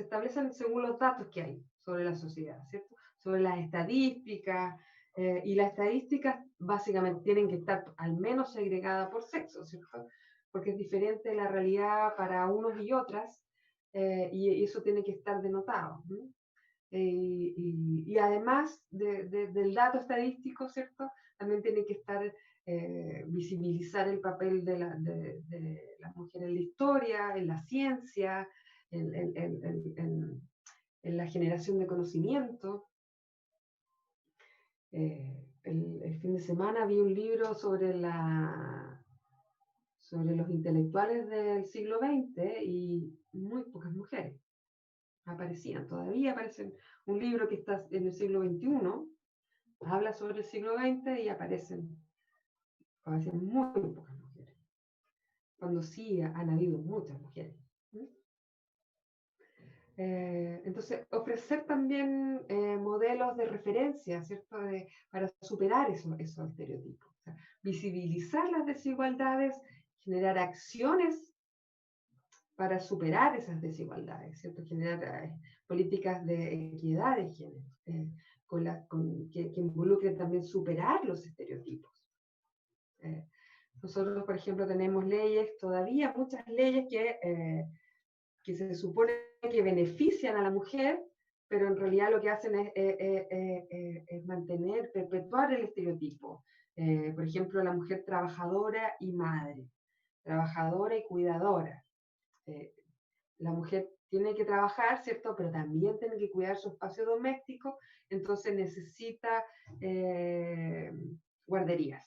establecen según los datos que hay sobre la sociedad, ¿cierto? Sobre las estadísticas, y las estadísticas básicamente tienen que estar al menos segregadas por sexo, ¿cierto? Porque es diferente la realidad para unos y otras, y eso tiene que estar denotado. ¿No? Y además del dato estadístico, ¿cierto? También tiene que estar visibilizar el papel de la mujer en la historia, en la ciencia, en la generación de conocimiento. El fin de semana vi un libro sobre los intelectuales del siglo XX y muy pocas mujeres todavía aparecen. Un libro que está en el siglo XXI, habla sobre el siglo XX y aparecen muy pocas mujeres, cuando sí han habido muchas mujeres. Entonces, ofrecer también modelos de referencia, ¿cierto? Para superar esos estereotipos. O sea, visibilizar las desigualdades, generar acciones para superar esas desigualdades, ¿cierto? Generar políticas de equidad de género, que involucren también superar los estereotipos. Nosotros, por ejemplo, tenemos todavía muchas leyes que se supone que benefician a la mujer, pero en realidad lo que hacen es mantener, perpetuar el estereotipo. Por ejemplo, la mujer trabajadora y madre, trabajadora y cuidadora. La mujer tiene que trabajar, ¿cierto? Pero también tiene que cuidar su espacio doméstico, entonces necesita guarderías,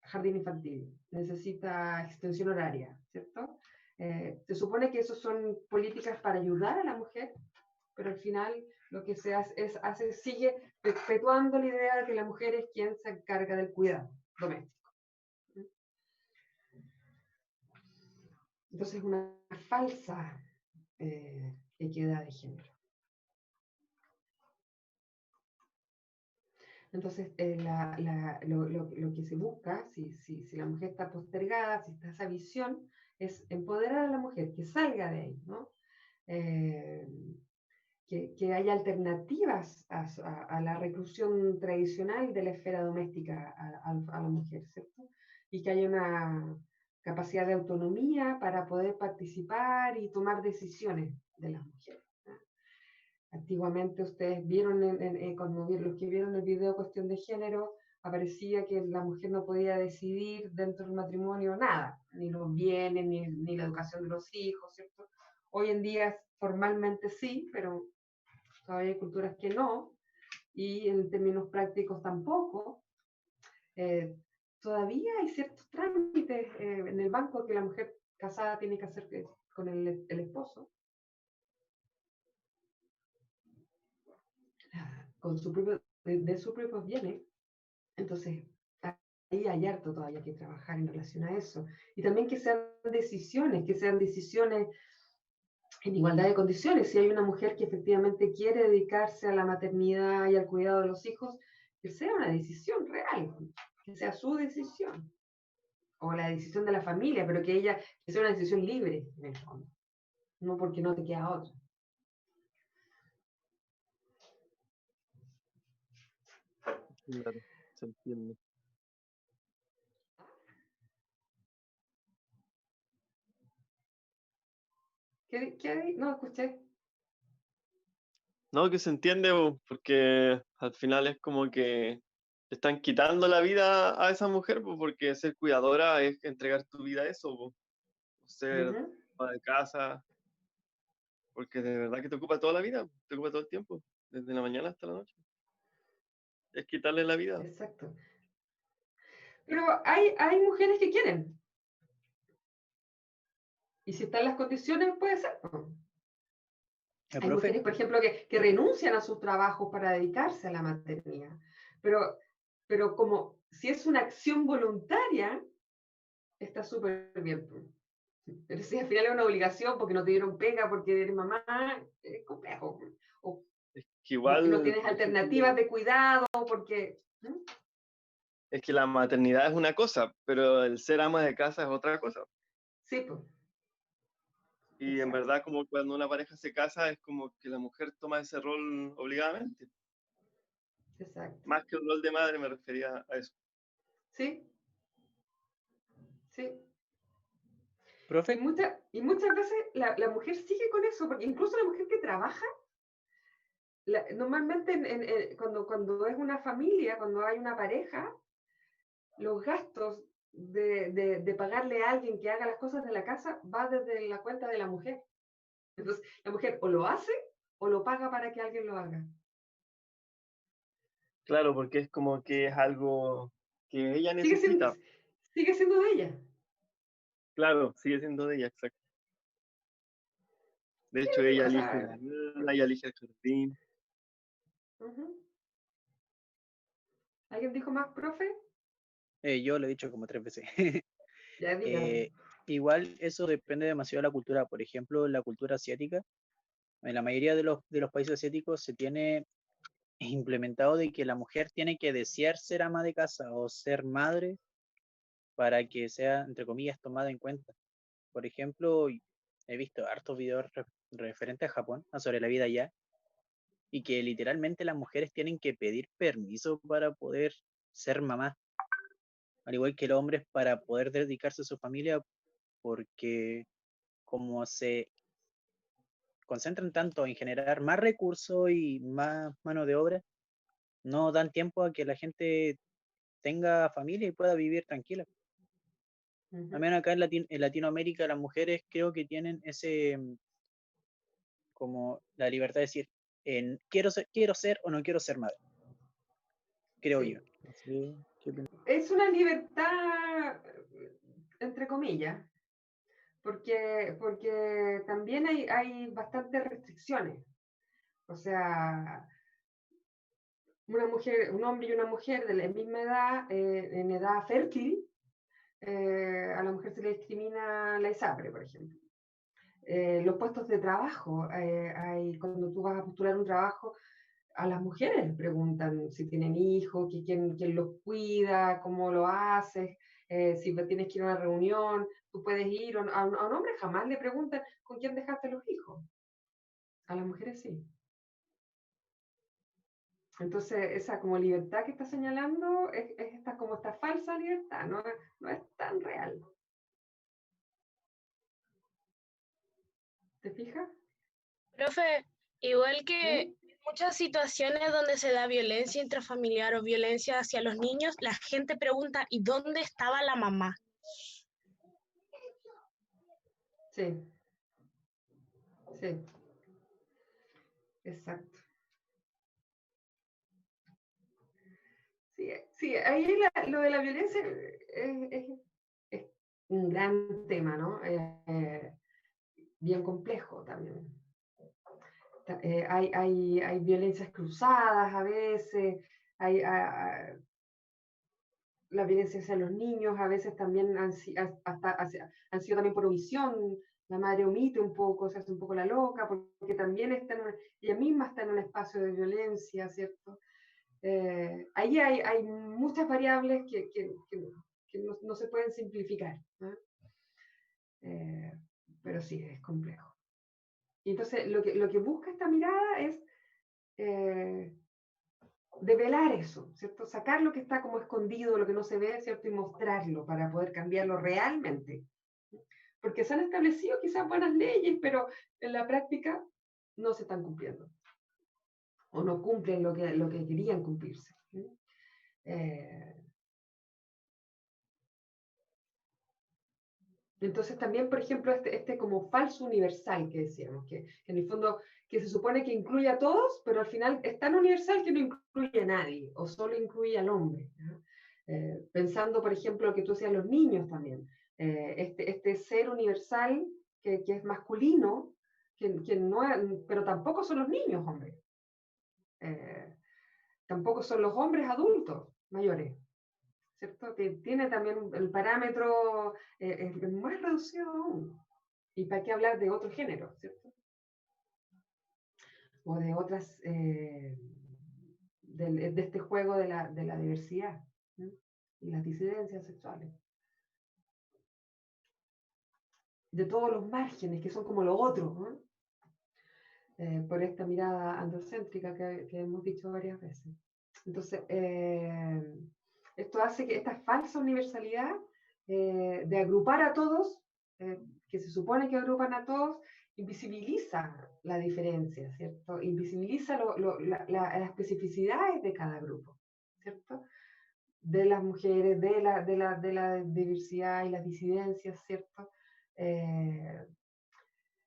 jardín infantil, necesita extensión horaria, ¿cierto? Se supone que eso son políticas para ayudar a la mujer, pero al final lo que se hace sigue perpetuando la idea de que la mujer es quien se encarga del cuidado doméstico. Entonces es una falsa equidad de género. Entonces, lo que se busca, si la mujer está postergada, si está esa visión, es empoderar a la mujer, que salga de ahí, ¿no? Que haya alternativas a la reclusión tradicional de la esfera doméstica a la mujer, ¿cierto? Y que haya una capacidad de autonomía para poder participar y tomar decisiones de las mujeres. Antiguamente ustedes vieron, cuando los que vieron el video Cuestión de Género, aparecía que la mujer no podía decidir dentro del matrimonio nada, ni los bienes, ni la educación de los hijos, ¿cierto? Hoy en día formalmente sí, pero todavía hay culturas que no, y en términos prácticos tampoco. Todavía hay ciertos trámites en el banco que la mujer casada tiene que hacer con el esposo, con su propio, de sus propios bienes. Entonces, ahí hay harto todavía que trabajar en relación a eso. Y también que sean decisiones en igualdad de condiciones. Si hay una mujer que efectivamente quiere dedicarse a la maternidad y al cuidado de los hijos, que sea una decisión real, que sea su decisión, o la decisión de la familia, pero que sea una decisión libre, en el fondo, no porque no te queda otra. Claro, se entiende. ¿Qué? No, escuché. No, que se entiende, porque al final es como que te están quitando la vida a esa mujer, porque ser cuidadora es entregar tu vida a eso, ser ama de casa, porque de verdad que te ocupa toda la vida, te ocupa todo el tiempo, desde la mañana hasta la noche. Es quitarle la vida. Exacto. Pero hay mujeres que quieren. Y si están las condiciones, puede ser. Hay profe, mujeres, por ejemplo, que renuncian a sus trabajos para dedicarse a la maternidad. Pero como si es una acción voluntaria, está súper bien. Pero si al final es una obligación porque no te dieron pega, porque eres mamá, es complejo. O Es que porque no igual, tienes por alternativas ejemplo, de cuidado, porque... es que la maternidad es una cosa, pero el ser ama de casa es otra cosa. Sí, pues. Y en Exacto. verdad, como cuando una pareja se casa, es como que la mujer toma ese rol obligadamente. Exacto. Más que un rol de madre, me refería a eso. Sí, sí. profe, Y muchas veces la mujer sigue con eso, porque incluso la mujer que trabaja, normalmente cuando es una familia, cuando hay una pareja, los gastos de pagarle a alguien que haga las cosas de la casa va desde la cuenta de la mujer. Entonces, la mujer o lo hace o lo paga para que alguien lo haga. Claro, porque es como que es algo que ella Sigue siendo, necesita. sigue siendo de ella. Claro, sigue siendo de ella, exacto. De hecho, Sí, ella o elige sea, la nana, ella elige el jardín. ujú. ¿Alguien dijo más, profe? yo lo he dicho como 3 veces. Ya dígame. Igual eso depende demasiado de la cultura. Por ejemplo, en la cultura asiática, en la mayoría de los países asiáticos se tiene implementado de que la mujer tiene que desear ser ama de casa o ser madre para que sea, entre comillas, tomada en cuenta. Por ejemplo, he visto hartos videos referentes a Japón, sobre la vida allá, y que literalmente las mujeres tienen que pedir permiso para poder ser mamá, al igual que los hombres para poder dedicarse a su familia, porque como se concentran tanto en generar más recursos y más mano de obra, no dan tiempo a que la gente tenga familia y pueda vivir tranquila. Al menos acá en Latinoamérica las mujeres creo que tienen ese, como la libertad de decir, quiero ser o no quiero ser madre. Creo Sí. yo. Sí, ¿qué opinas? Es una libertad, entre comillas, porque también hay bastantes restricciones. O sea, un hombre y una mujer de la misma edad, en edad fértil, a la mujer se le discrimina la ISAPRE, por ejemplo. Los puestos de trabajo, cuando tú vas a postular un trabajo, a las mujeres les preguntan si tienen hijos, quién los cuida, cómo lo haces, si tienes que ir a una reunión, tú puedes ir, a un hombre jamás le preguntan con quién dejaste los hijos. A las mujeres sí. Entonces, esa como libertad que está señalando es como esta falsa libertad, no es tan real. ¿Te fijas? Profe, igual que ¿Mm? muchas situaciones donde se da violencia intrafamiliar o violencia hacia los niños, la gente pregunta, ¿y dónde estaba la mamá? Sí, sí, exacto. Sí, ahí lo de la violencia es un gran tema, ¿no? Bien complejo también. Hay violencias cruzadas a veces, la violencia hacia los niños a veces también han sido también por omisión. La madre omite un poco, se hace un poco la loca, porque también ella misma está en un espacio de violencia, ¿cierto? Ahí hay muchas variables que no se pueden simplificar, ¿no? Pero sí, es complejo. Y entonces lo que busca esta mirada es develar eso, ¿cierto? Sacar lo que está como escondido, lo que no se ve, ¿cierto? Y mostrarlo para poder cambiarlo realmente. Porque se han establecido quizás buenas leyes, pero en la práctica no se están cumpliendo. O no cumplen lo que querían cumplirse. Entonces también, por ejemplo, este como falso universal que decíamos, que en el fondo que se supone que incluye a todos, pero al final es tan universal que no incluye a nadie, o solo incluye al hombre, ¿no? Pensando, por ejemplo, lo que tú decías, los niños también. Este ser universal que es masculino, que no es, pero tampoco son los niños, hombre. Tampoco son los hombres adultos mayores. ¿Cierto? Que tiene también el parámetro más reducido aún. ¿Y para qué hablar de otro género? ¿Cierto? O de otras, de este juego de la diversidad, ¿no? Y las disidencias sexuales. De todos los márgenes que son como lo otro, ¿no? Por esta mirada androcéntrica que hemos dicho varias veces. Entonces, esto hace que esta falsa universalidad de agrupar a todos, que se supone que agrupan a todos, invisibiliza la diferencia, ¿cierto? Invisibiliza las especificidades de cada grupo, ¿cierto? De las mujeres, de la diversidad y las disidencias, ¿cierto?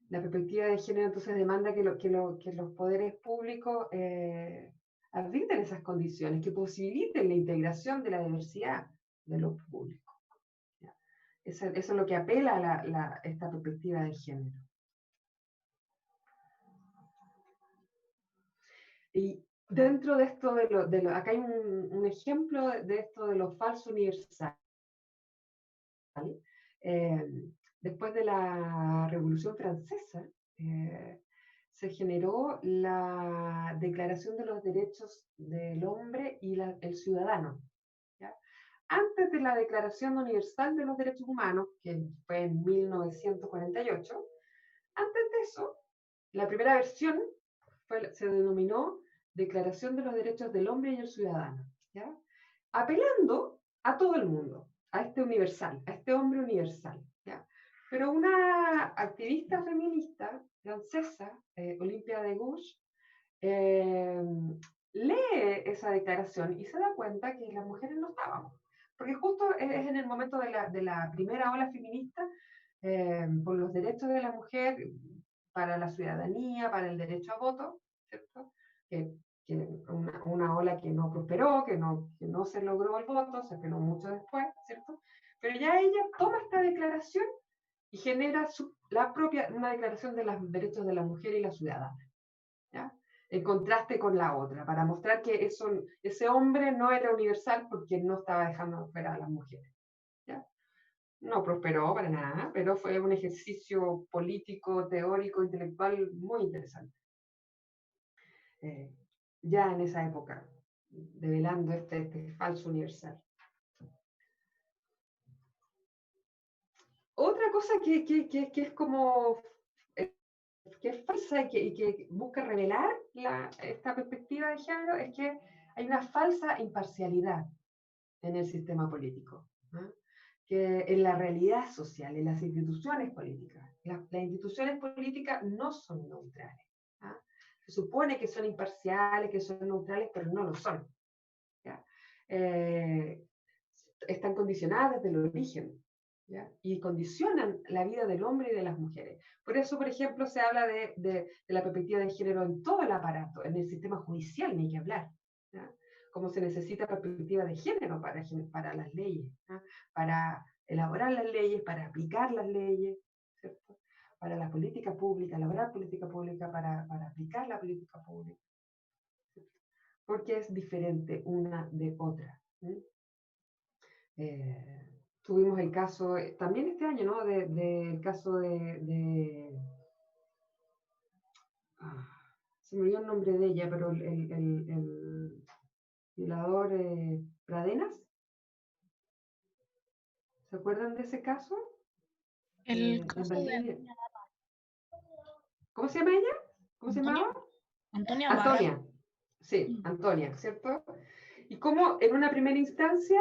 La perspectiva de género entonces demanda que los poderes públicos arbitren esas condiciones, que posibiliten la integración de la diversidad de los públicos. Eso es lo que apela a esta perspectiva de género. Y dentro de esto, acá hay un ejemplo de esto de lo falso universal. Después de la Revolución Francesa, se generó la Declaración de los Derechos del Hombre y el Ciudadano. ¿Ya? Antes de la Declaración Universal de los Derechos Humanos, que fue en 1948, antes de eso, la primera versión se denominó Declaración de los Derechos del Hombre y el Ciudadano, ¿ya? Apelando a todo el mundo, a este universal, a este hombre universal, ¿ya? Pero una activista feminista francesa, Olympia de Gouges, lee esa declaración y se da cuenta que las mujeres no estábamos. Porque justo es en el momento de la primera ola feminista, por los derechos de la mujer, para la ciudadanía, para el derecho a voto, ¿cierto? Que una ola que no prosperó, que no se logró el voto, se frenó mucho después, ¿cierto? Pero ya ella toma esta declaración y genera una declaración de los derechos de la mujer y la ciudadana, ¿ya? En contraste con la otra, para mostrar que ese hombre no era universal porque no estaba dejando fuera a las mujeres, ¿ya? No prosperó para nada, pero fue un ejercicio político, teórico, intelectual muy interesante. Ya en esa época, develando este falso universal. Otra cosa que es como, que es falsa y que busca revelar esta perspectiva de género es que hay una falsa imparcialidad en el sistema político, ¿no? Que en la realidad social, en las instituciones políticas. Las instituciones políticas no son neutrales, ¿no? Se supone que son imparciales, que son neutrales, pero no lo son, ¿ya? Están condicionadas desde el origen, ¿ya? Y condicionan la vida del hombre y de las mujeres. Por eso, por ejemplo, se habla de la perspectiva de género en todo el aparato, en el sistema judicial, ni que hablar, ¿ya? Como se necesita perspectiva de género para las leyes, ¿ya? Para elaborar las leyes, para aplicar las leyes, ¿cierto? Para la política pública, elaborar política pública, para aplicar la política pública, ¿cierto? Porque es diferente una de otra, ¿sí? Tuvimos el caso, también este año, ¿no? Del caso se me olvidó el nombre de ella, pero el violador Pradenas. ¿Se acuerdan de ese caso? El caso de Valdivia. ¿Cómo se llama ella? ¿Cómo se llamaba? Antonia Antonia. Sí, Antonia, ¿cierto? Y cómo en una primera instancia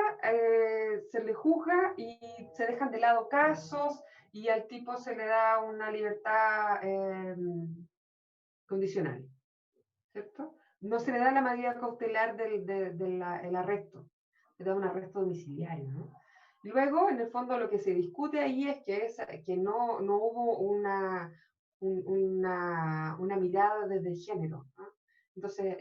se le juzga y se dejan de lado casos y al tipo se le da una libertad condicional, ¿cierto? No se le da la medida cautelar del arresto, se le da un arresto domiciliario, ¿no? Luego, en el fondo, lo que se discute ahí es que no hubo una mirada desde género, ¿no? Entonces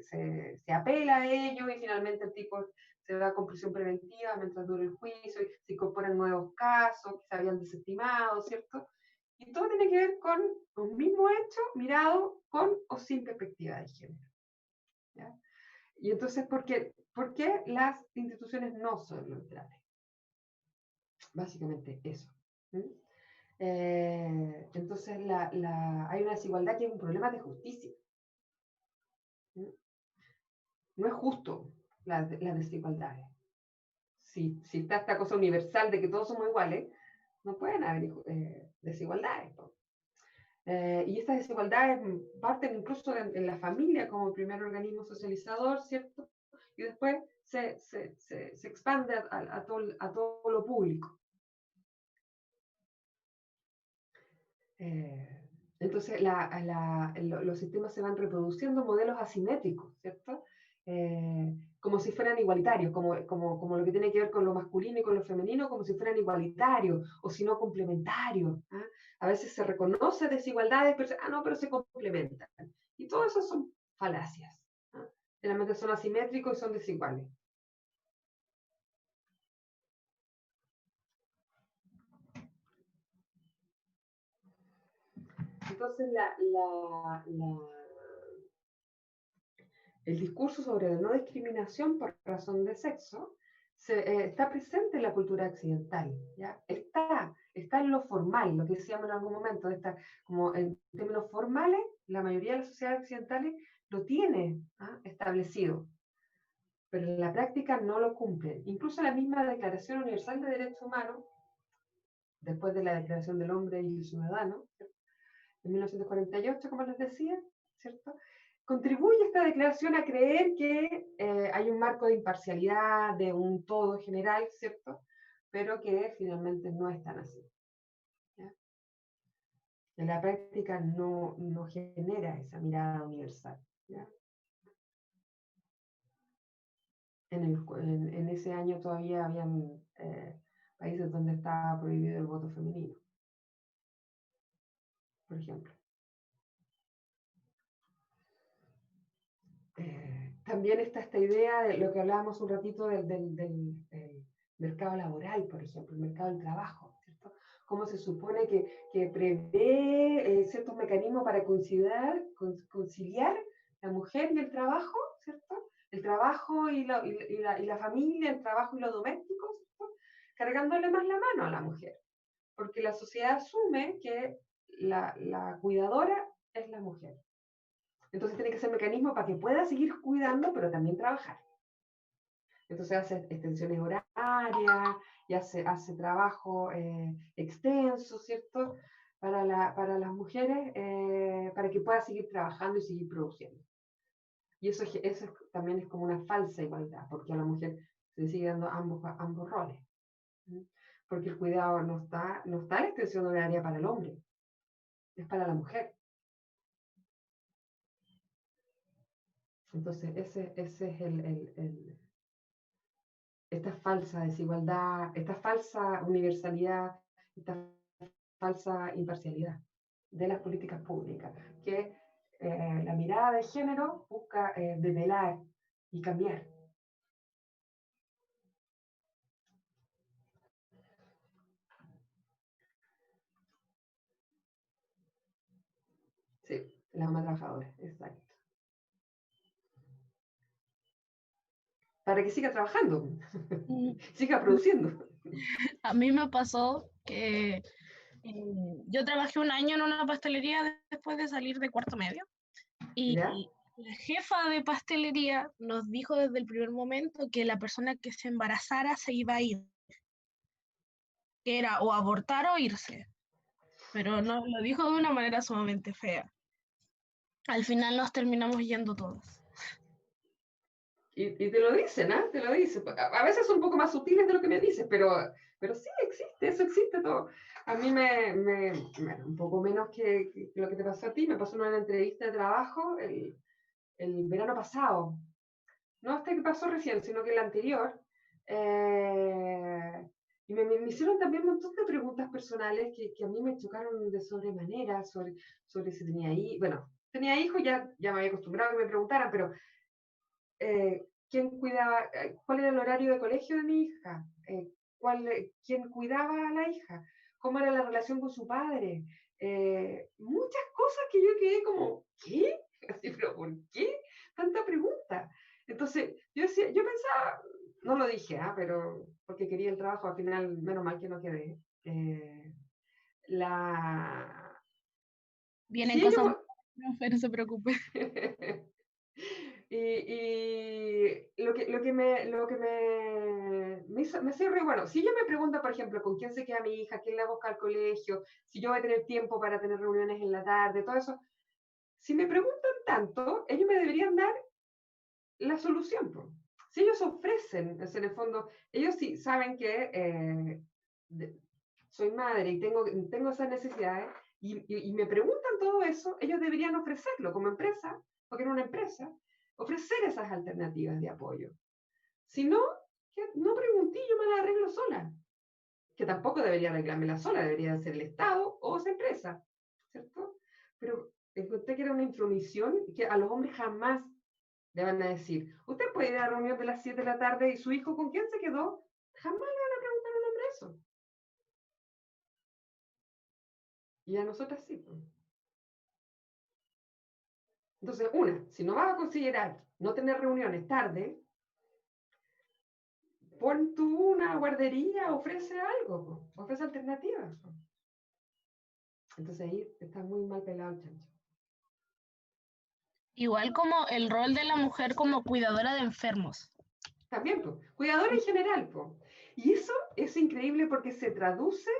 se apela a ello y finalmente el tipo se va con prisión preventiva mientras dura el juicio y se incorporan nuevos casos que se habían desestimado, ¿cierto? Y todo tiene que ver con un mismo hecho mirado con o sin perspectiva de género, ¿ya? Y entonces, ¿por qué las instituciones no son neutrales? Básicamente eso. Entonces, hay una desigualdad que es un problema de justicia. No es justo las desigualdades. Si está esta cosa universal de que todos somos iguales, no pueden haber desigualdades, ¿no? Y estas desigualdades parten incluso en la familia como primer organismo socializador, ¿cierto? Y después se expande a todo lo público. Entonces los sistemas se van reproduciendo modelos asimétricos, ¿cierto? Como si fueran igualitarios, como lo que tiene que ver con lo masculino y con lo femenino, como si fueran igualitarios, o si no complementarios, ¿ah? A veces se reconoce desigualdades, pero se complementan. Y todo eso son falacias, ¿ah? Generalmente son asimétricos y son desiguales. Entonces, el discurso sobre la no discriminación por razón de sexo está presente en la cultura occidental, ¿ya? Está en lo formal, lo que decíamos en algún momento, como en términos formales, la mayoría de las sociedades occidentales lo tiene, ¿ah? Establecido, pero en la práctica no lo cumple. Incluso la misma Declaración Universal de Derechos Humanos, después de la Declaración del Hombre y el Ciudadano, ¿cierto? En 1948, como les decía, ¿cierto? Contribuye esta declaración a creer que hay un marco de imparcialidad, de un todo general, ¿cierto? Pero que finalmente no es tan así. En la práctica no genera esa mirada universal, ¿ya? En ese año todavía habían países donde estaba prohibido el voto femenino, por ejemplo. También está esta idea de lo que hablábamos un ratito del mercado laboral, por ejemplo, el mercado del trabajo, ¿cierto? Cómo se supone que prevé ciertos mecanismos para conciliar la mujer y el trabajo, ¿cierto? El trabajo y la familia, el trabajo y lo doméstico, ¿cierto? Cargándole más la mano a la mujer, porque la sociedad asume que la cuidadora es la mujer. Entonces tiene que ser mecanismo para que pueda seguir cuidando, pero también trabajar. Entonces hace extensiones horarias y hace trabajo extenso, ¿cierto? Para las mujeres, para que pueda seguir trabajando y seguir produciendo. Y eso también es como una falsa igualdad, porque a la mujer se le sigue dando ambos roles. Porque el cuidado no está la extensión horaria para el hombre, es para la mujer. Entonces, ese es esta falsa desigualdad, esta falsa universalidad, esta falsa imparcialidad de las políticas públicas, que la mirada de género busca develar y cambiar. Sí, la mamá trabajadora, exacto. Para que siga trabajando, siga produciendo. A mí me pasó que yo trabajé un año en una pastelería después de salir de cuarto medio y ¿Ya? la jefa de pastelería nos dijo desde el primer momento que la persona que se embarazara se iba a ir, que era o abortar o irse, pero no lo dijo de una manera sumamente fea. Al final nos terminamos yendo todos. Y te lo dicen, ¿ah? Te lo dicen. A veces son un poco más sutiles de lo que me dices, pero sí existe, eso existe todo. A mí bueno, un poco menos que lo que te pasó a ti, me pasó en una entrevista de trabajo el verano pasado. No este que pasó recién, sino que el anterior. Y me hicieron también un montón de preguntas personales que a mí me chocaron de sobremanera, sobre si tenía hijos. Bueno, tenía hijos, ya me había acostumbrado a que me preguntaran, pero ¿quién cuidaba? ¿Cuál era el horario de colegio de mi hija? ¿Quién cuidaba a la hija? ¿Cómo era la relación con su padre? Muchas cosas que yo quedé como, ¿qué? Así, pero ¿por qué? Tanta pregunta. Entonces, yo pensaba, no lo dije, pero porque quería el trabajo, al final, menos mal que no quedé. Vienen Sí, cosas buenas, pero no se preocupe. Y lo que me hizo re bueno, si ella me pregunta, por ejemplo, con quién se queda mi hija, quién la busca al colegio, si yo voy a tener tiempo para tener reuniones en la tarde, todo eso, si me preguntan tanto, ellos me deberían dar la solución, po. Si ellos ofrecen, en el fondo, ellos sí saben que soy madre y tengo esas necesidades, y me preguntan todo eso, ellos deberían ofrecerlo como empresa, porque en una empresa, ofrecer esas alternativas de apoyo. Si no, no pregunté, yo me las arreglo sola. Que tampoco debería arreglármela sola, debería ser el Estado o esa empresa, ¿cierto? Pero encontré que era una intromisión que a los hombres jamás le van a decir, usted puede ir a la reunión de las 7 de la tarde y su hijo con quién se quedó, jamás le van a preguntar a un hombre eso. Y a nosotras sí. Entonces, si no vas a considerar no tener reuniones tarde, pon tú una guardería, ofrece algo, ofrece alternativas. Entonces ahí está muy mal pelado el chancho. Igual como el rol de la mujer como cuidadora de enfermos. También, pues, cuidadora en general, pues. Y eso es increíble porque se traduce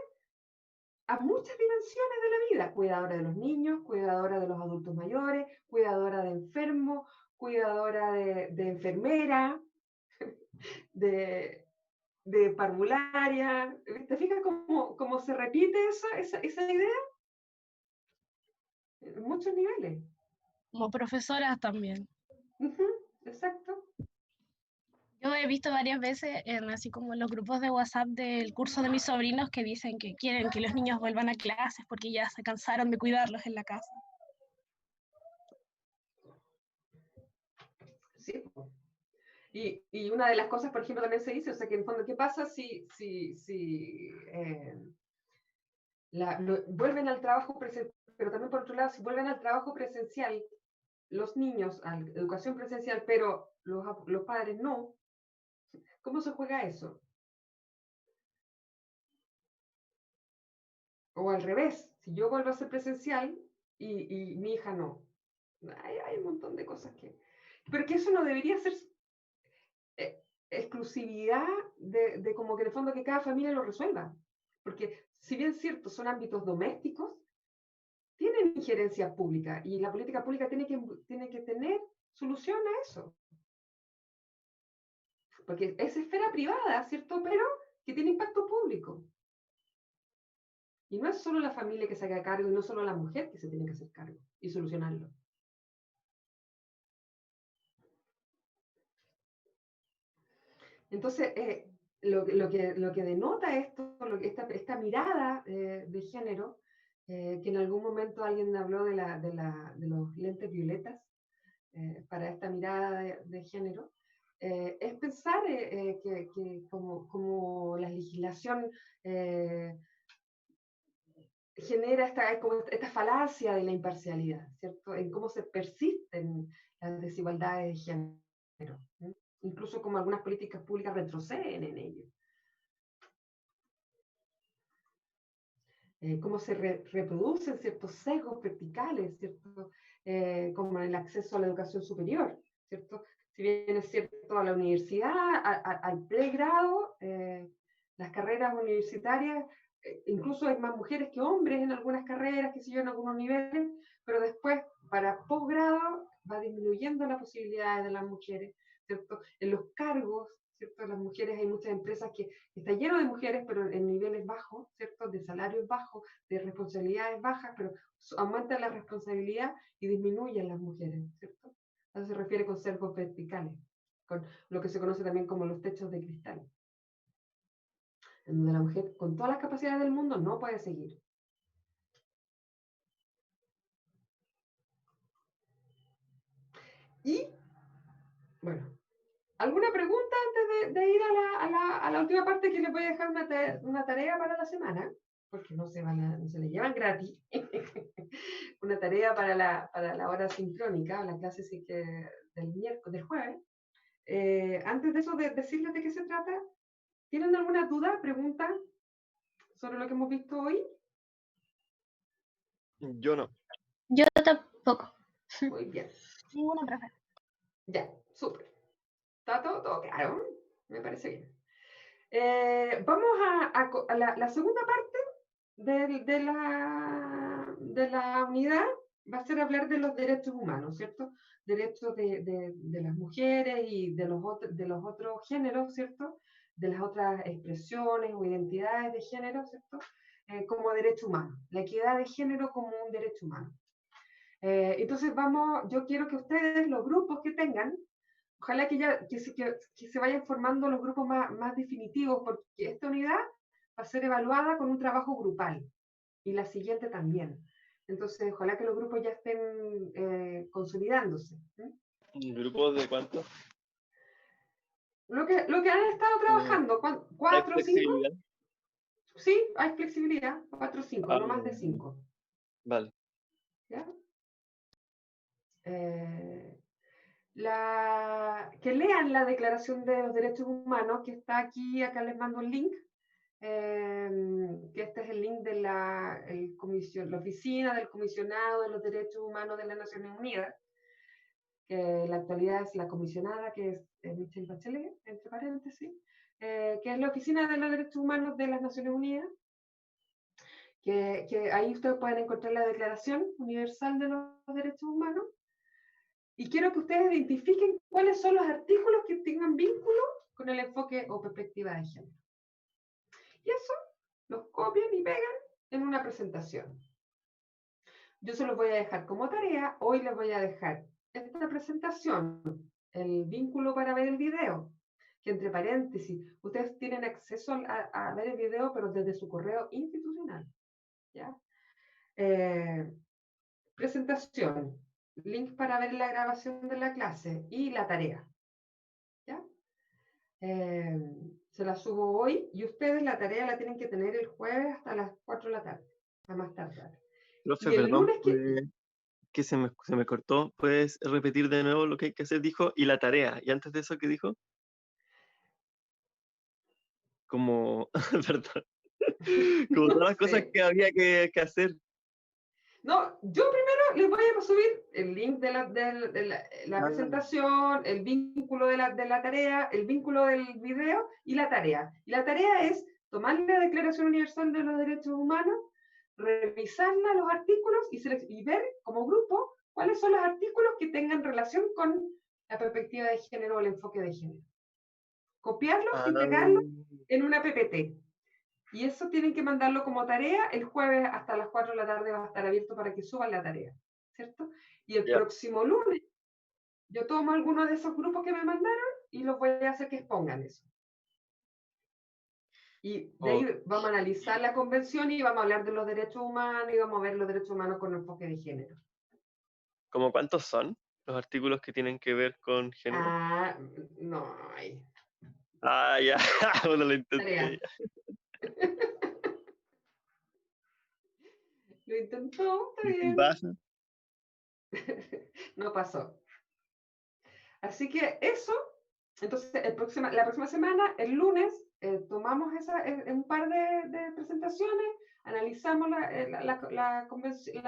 a muchas dimensiones de la vida. Cuidadora de los niños, cuidadora de los adultos mayores, cuidadora de enfermos, cuidadora de enfermera, de parvularia. ¿Te fijas cómo se repite esa idea? en muchos niveles. Como profesoras también. Ujú, exacto. Yo he visto varias veces en así como en los grupos de WhatsApp del curso de mis sobrinos que dicen que quieren que los niños vuelvan a clases porque ya se cansaron de cuidarlos en la casa. Sí, po. Y una de las cosas, por ejemplo, también se dice, o sea, que en el fondo, ¿qué pasa si vuelven al trabajo presencial? Pero también, por otro lado, si vuelven al trabajo presencial, los niños a la educación presencial, pero los padres no, ¿cómo se juega eso? O al revés, si yo vuelvo a ser presencial y mi hija no. Hay un montón de cosas que... Pero que eso no debería ser exclusividad de como que en el fondo que cada familia lo resuelva. Porque si bien es cierto, son ámbitos domésticos, tienen injerencia pública y la política pública tiene que tener solución a eso. Porque es esfera privada, ¿cierto? Pero que tiene impacto público. Y no es solo la familia que se haga cargo y no solo la mujer que se tiene que hacer cargo y solucionarlo. Entonces, lo que denota esto, esta mirada de género, que en algún momento alguien habló de los lentes violetas para esta mirada de género, es pensar que como la legislación genera esta falacia de la imparcialidad, ¿cierto? En cómo se persisten las desigualdades de género, ¿sí? Incluso como algunas políticas públicas retroceden en ello. Cómo se reproducen ciertos sesgos verticales, ¿cierto? Como en el acceso a la educación superior, ¿cierto? Si bien es cierto, a la universidad, al pregrado, las carreras universitarias, incluso hay más mujeres que hombres en algunas carreras, que sé yo, en algunos niveles, pero después, para posgrado, va disminuyendo la posibilidad de las mujeres, ¿cierto? En los cargos, ¿cierto? Las mujeres, hay muchas empresas que está lleno de mujeres, pero en niveles bajos, ¿cierto? De salarios bajos, de responsabilidades bajas, pero aumenta la responsabilidad y disminuyen las mujeres, ¿cierto? Eso se refiere con sesgos verticales, con lo que se conoce también como los techos de cristal, en donde la mujer, con todas las capacidades del mundo, no puede seguir. Y, bueno, ¿alguna pregunta antes de ir a la última parte, que les voy a dejar una tarea para la semana? Porque no se le llevan gratis. Una tarea para la hora sincrónica, la clase del jueves. Antes de eso, de decirles de qué se trata, ¿tienen alguna duda, pregunta sobre lo que hemos visto hoy? Yo no. Yo tampoco. Muy bien. Ninguna profe. Ya, súper. ¿Está todo claro? Me parece bien. Vamos a la segunda parte de la unidad, va a ser hablar de los derechos humanos, ¿cierto? Derechos de las mujeres y de los otros géneros, ¿cierto? De las otras expresiones o identidades de género, ¿cierto? Como derecho humano. La equidad de género como un derecho humano. Entonces yo quiero que ustedes, los grupos que tengan, ojalá que se vayan formando los grupos más definitivos, porque esta unidad va a ser evaluada con un trabajo grupal y la siguiente también. Entonces, ojalá que los grupos ya estén consolidándose. ¿Grupos de cuánto? Lo que han estado trabajando, ¿Hay 4 o 5, flexibilidad? sí, hay flexibilidad, 4 o 5, no más de 5. Vale. ¿Ya? Que lean la Declaración de los Derechos Humanos, que está aquí, acá les mando el link, que este es el link de la Oficina del Comisionado de los Derechos Humanos de las Naciones Unidas, que en la actualidad es la comisionada, que es Michelle Bachelet, entre paréntesis, que es la Oficina de los Derechos Humanos de las Naciones Unidas, que ahí ustedes pueden encontrar la Declaración Universal de los Derechos Humanos. Y quiero que ustedes identifiquen cuáles son los artículos que tengan vínculo con el enfoque o perspectiva de género. Y eso los copian y pegan en una presentación. Yo se los voy a dejar como tarea. Hoy les voy a dejar esta presentación, el vínculo para ver el video, que entre paréntesis, ustedes tienen acceso a ver el video, pero desde su correo institucional. ¿Ya? Presentación, link para ver la grabación de la clase y la tarea. ¿Ya? Se la subo hoy y ustedes la tarea la tienen que tener el jueves hasta las 4 de la tarde, a más tardar. Profe, Y el perdón, lunes que se me cortó. ¿Puedes repetir de nuevo lo que hay que hacer? Dijo, y la tarea. ¿Y antes de eso qué dijo? Como, perdón, como todas las cosas Sí. que había que hacer. No, yo primero les voy a subir el link de la Ah. presentación, el vínculo de la tarea, el vínculo del video y la tarea. Y la tarea es tomar la Declaración Universal de los Derechos Humanos, revisarla, los artículos y ver como grupo cuáles son los artículos que tengan relación con la perspectiva de género o el enfoque de género. Copiarlos y pegarlos en una PPT. Y eso tienen que mandarlo como tarea. El jueves hasta las 4 de la tarde va a estar abierto para que suban la tarea, ¿cierto? Y el Ya. próximo lunes yo tomo algunos de esos grupos que me mandaron y los voy a hacer que expongan eso. Y de ahí vamos a analizar la convención y vamos a hablar de los derechos humanos y vamos a ver los derechos humanos con enfoque de género. ¿Cómo cuántos son los artículos que tienen que ver con género? Ah, no hay. Ah, ya, bueno, lo Tarea. intenté. Lo intentó, está bien. Baja. No pasó. Así que eso, entonces la próxima semana, el lunes, tomamos un par de presentaciones, analizamos la convención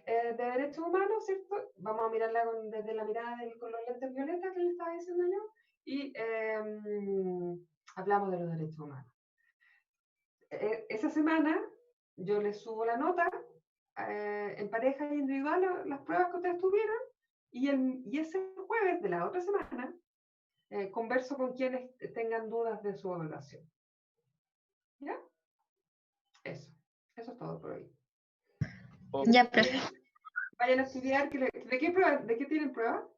de derechos humanos, ¿cierto? Vamos a mirarla desde la mirada con los lentes violetas que le estaba diciendo yo, y hablamos de los derechos humanos. Esa semana yo les subo la nota en pareja e individual las pruebas que ustedes tuvieron y ese jueves de la otra semana converso con quienes tengan dudas de su evaluación. ¿Ya? Eso es todo por hoy. Ya, profe. Vayan a estudiar. ¿De qué tienen prueba?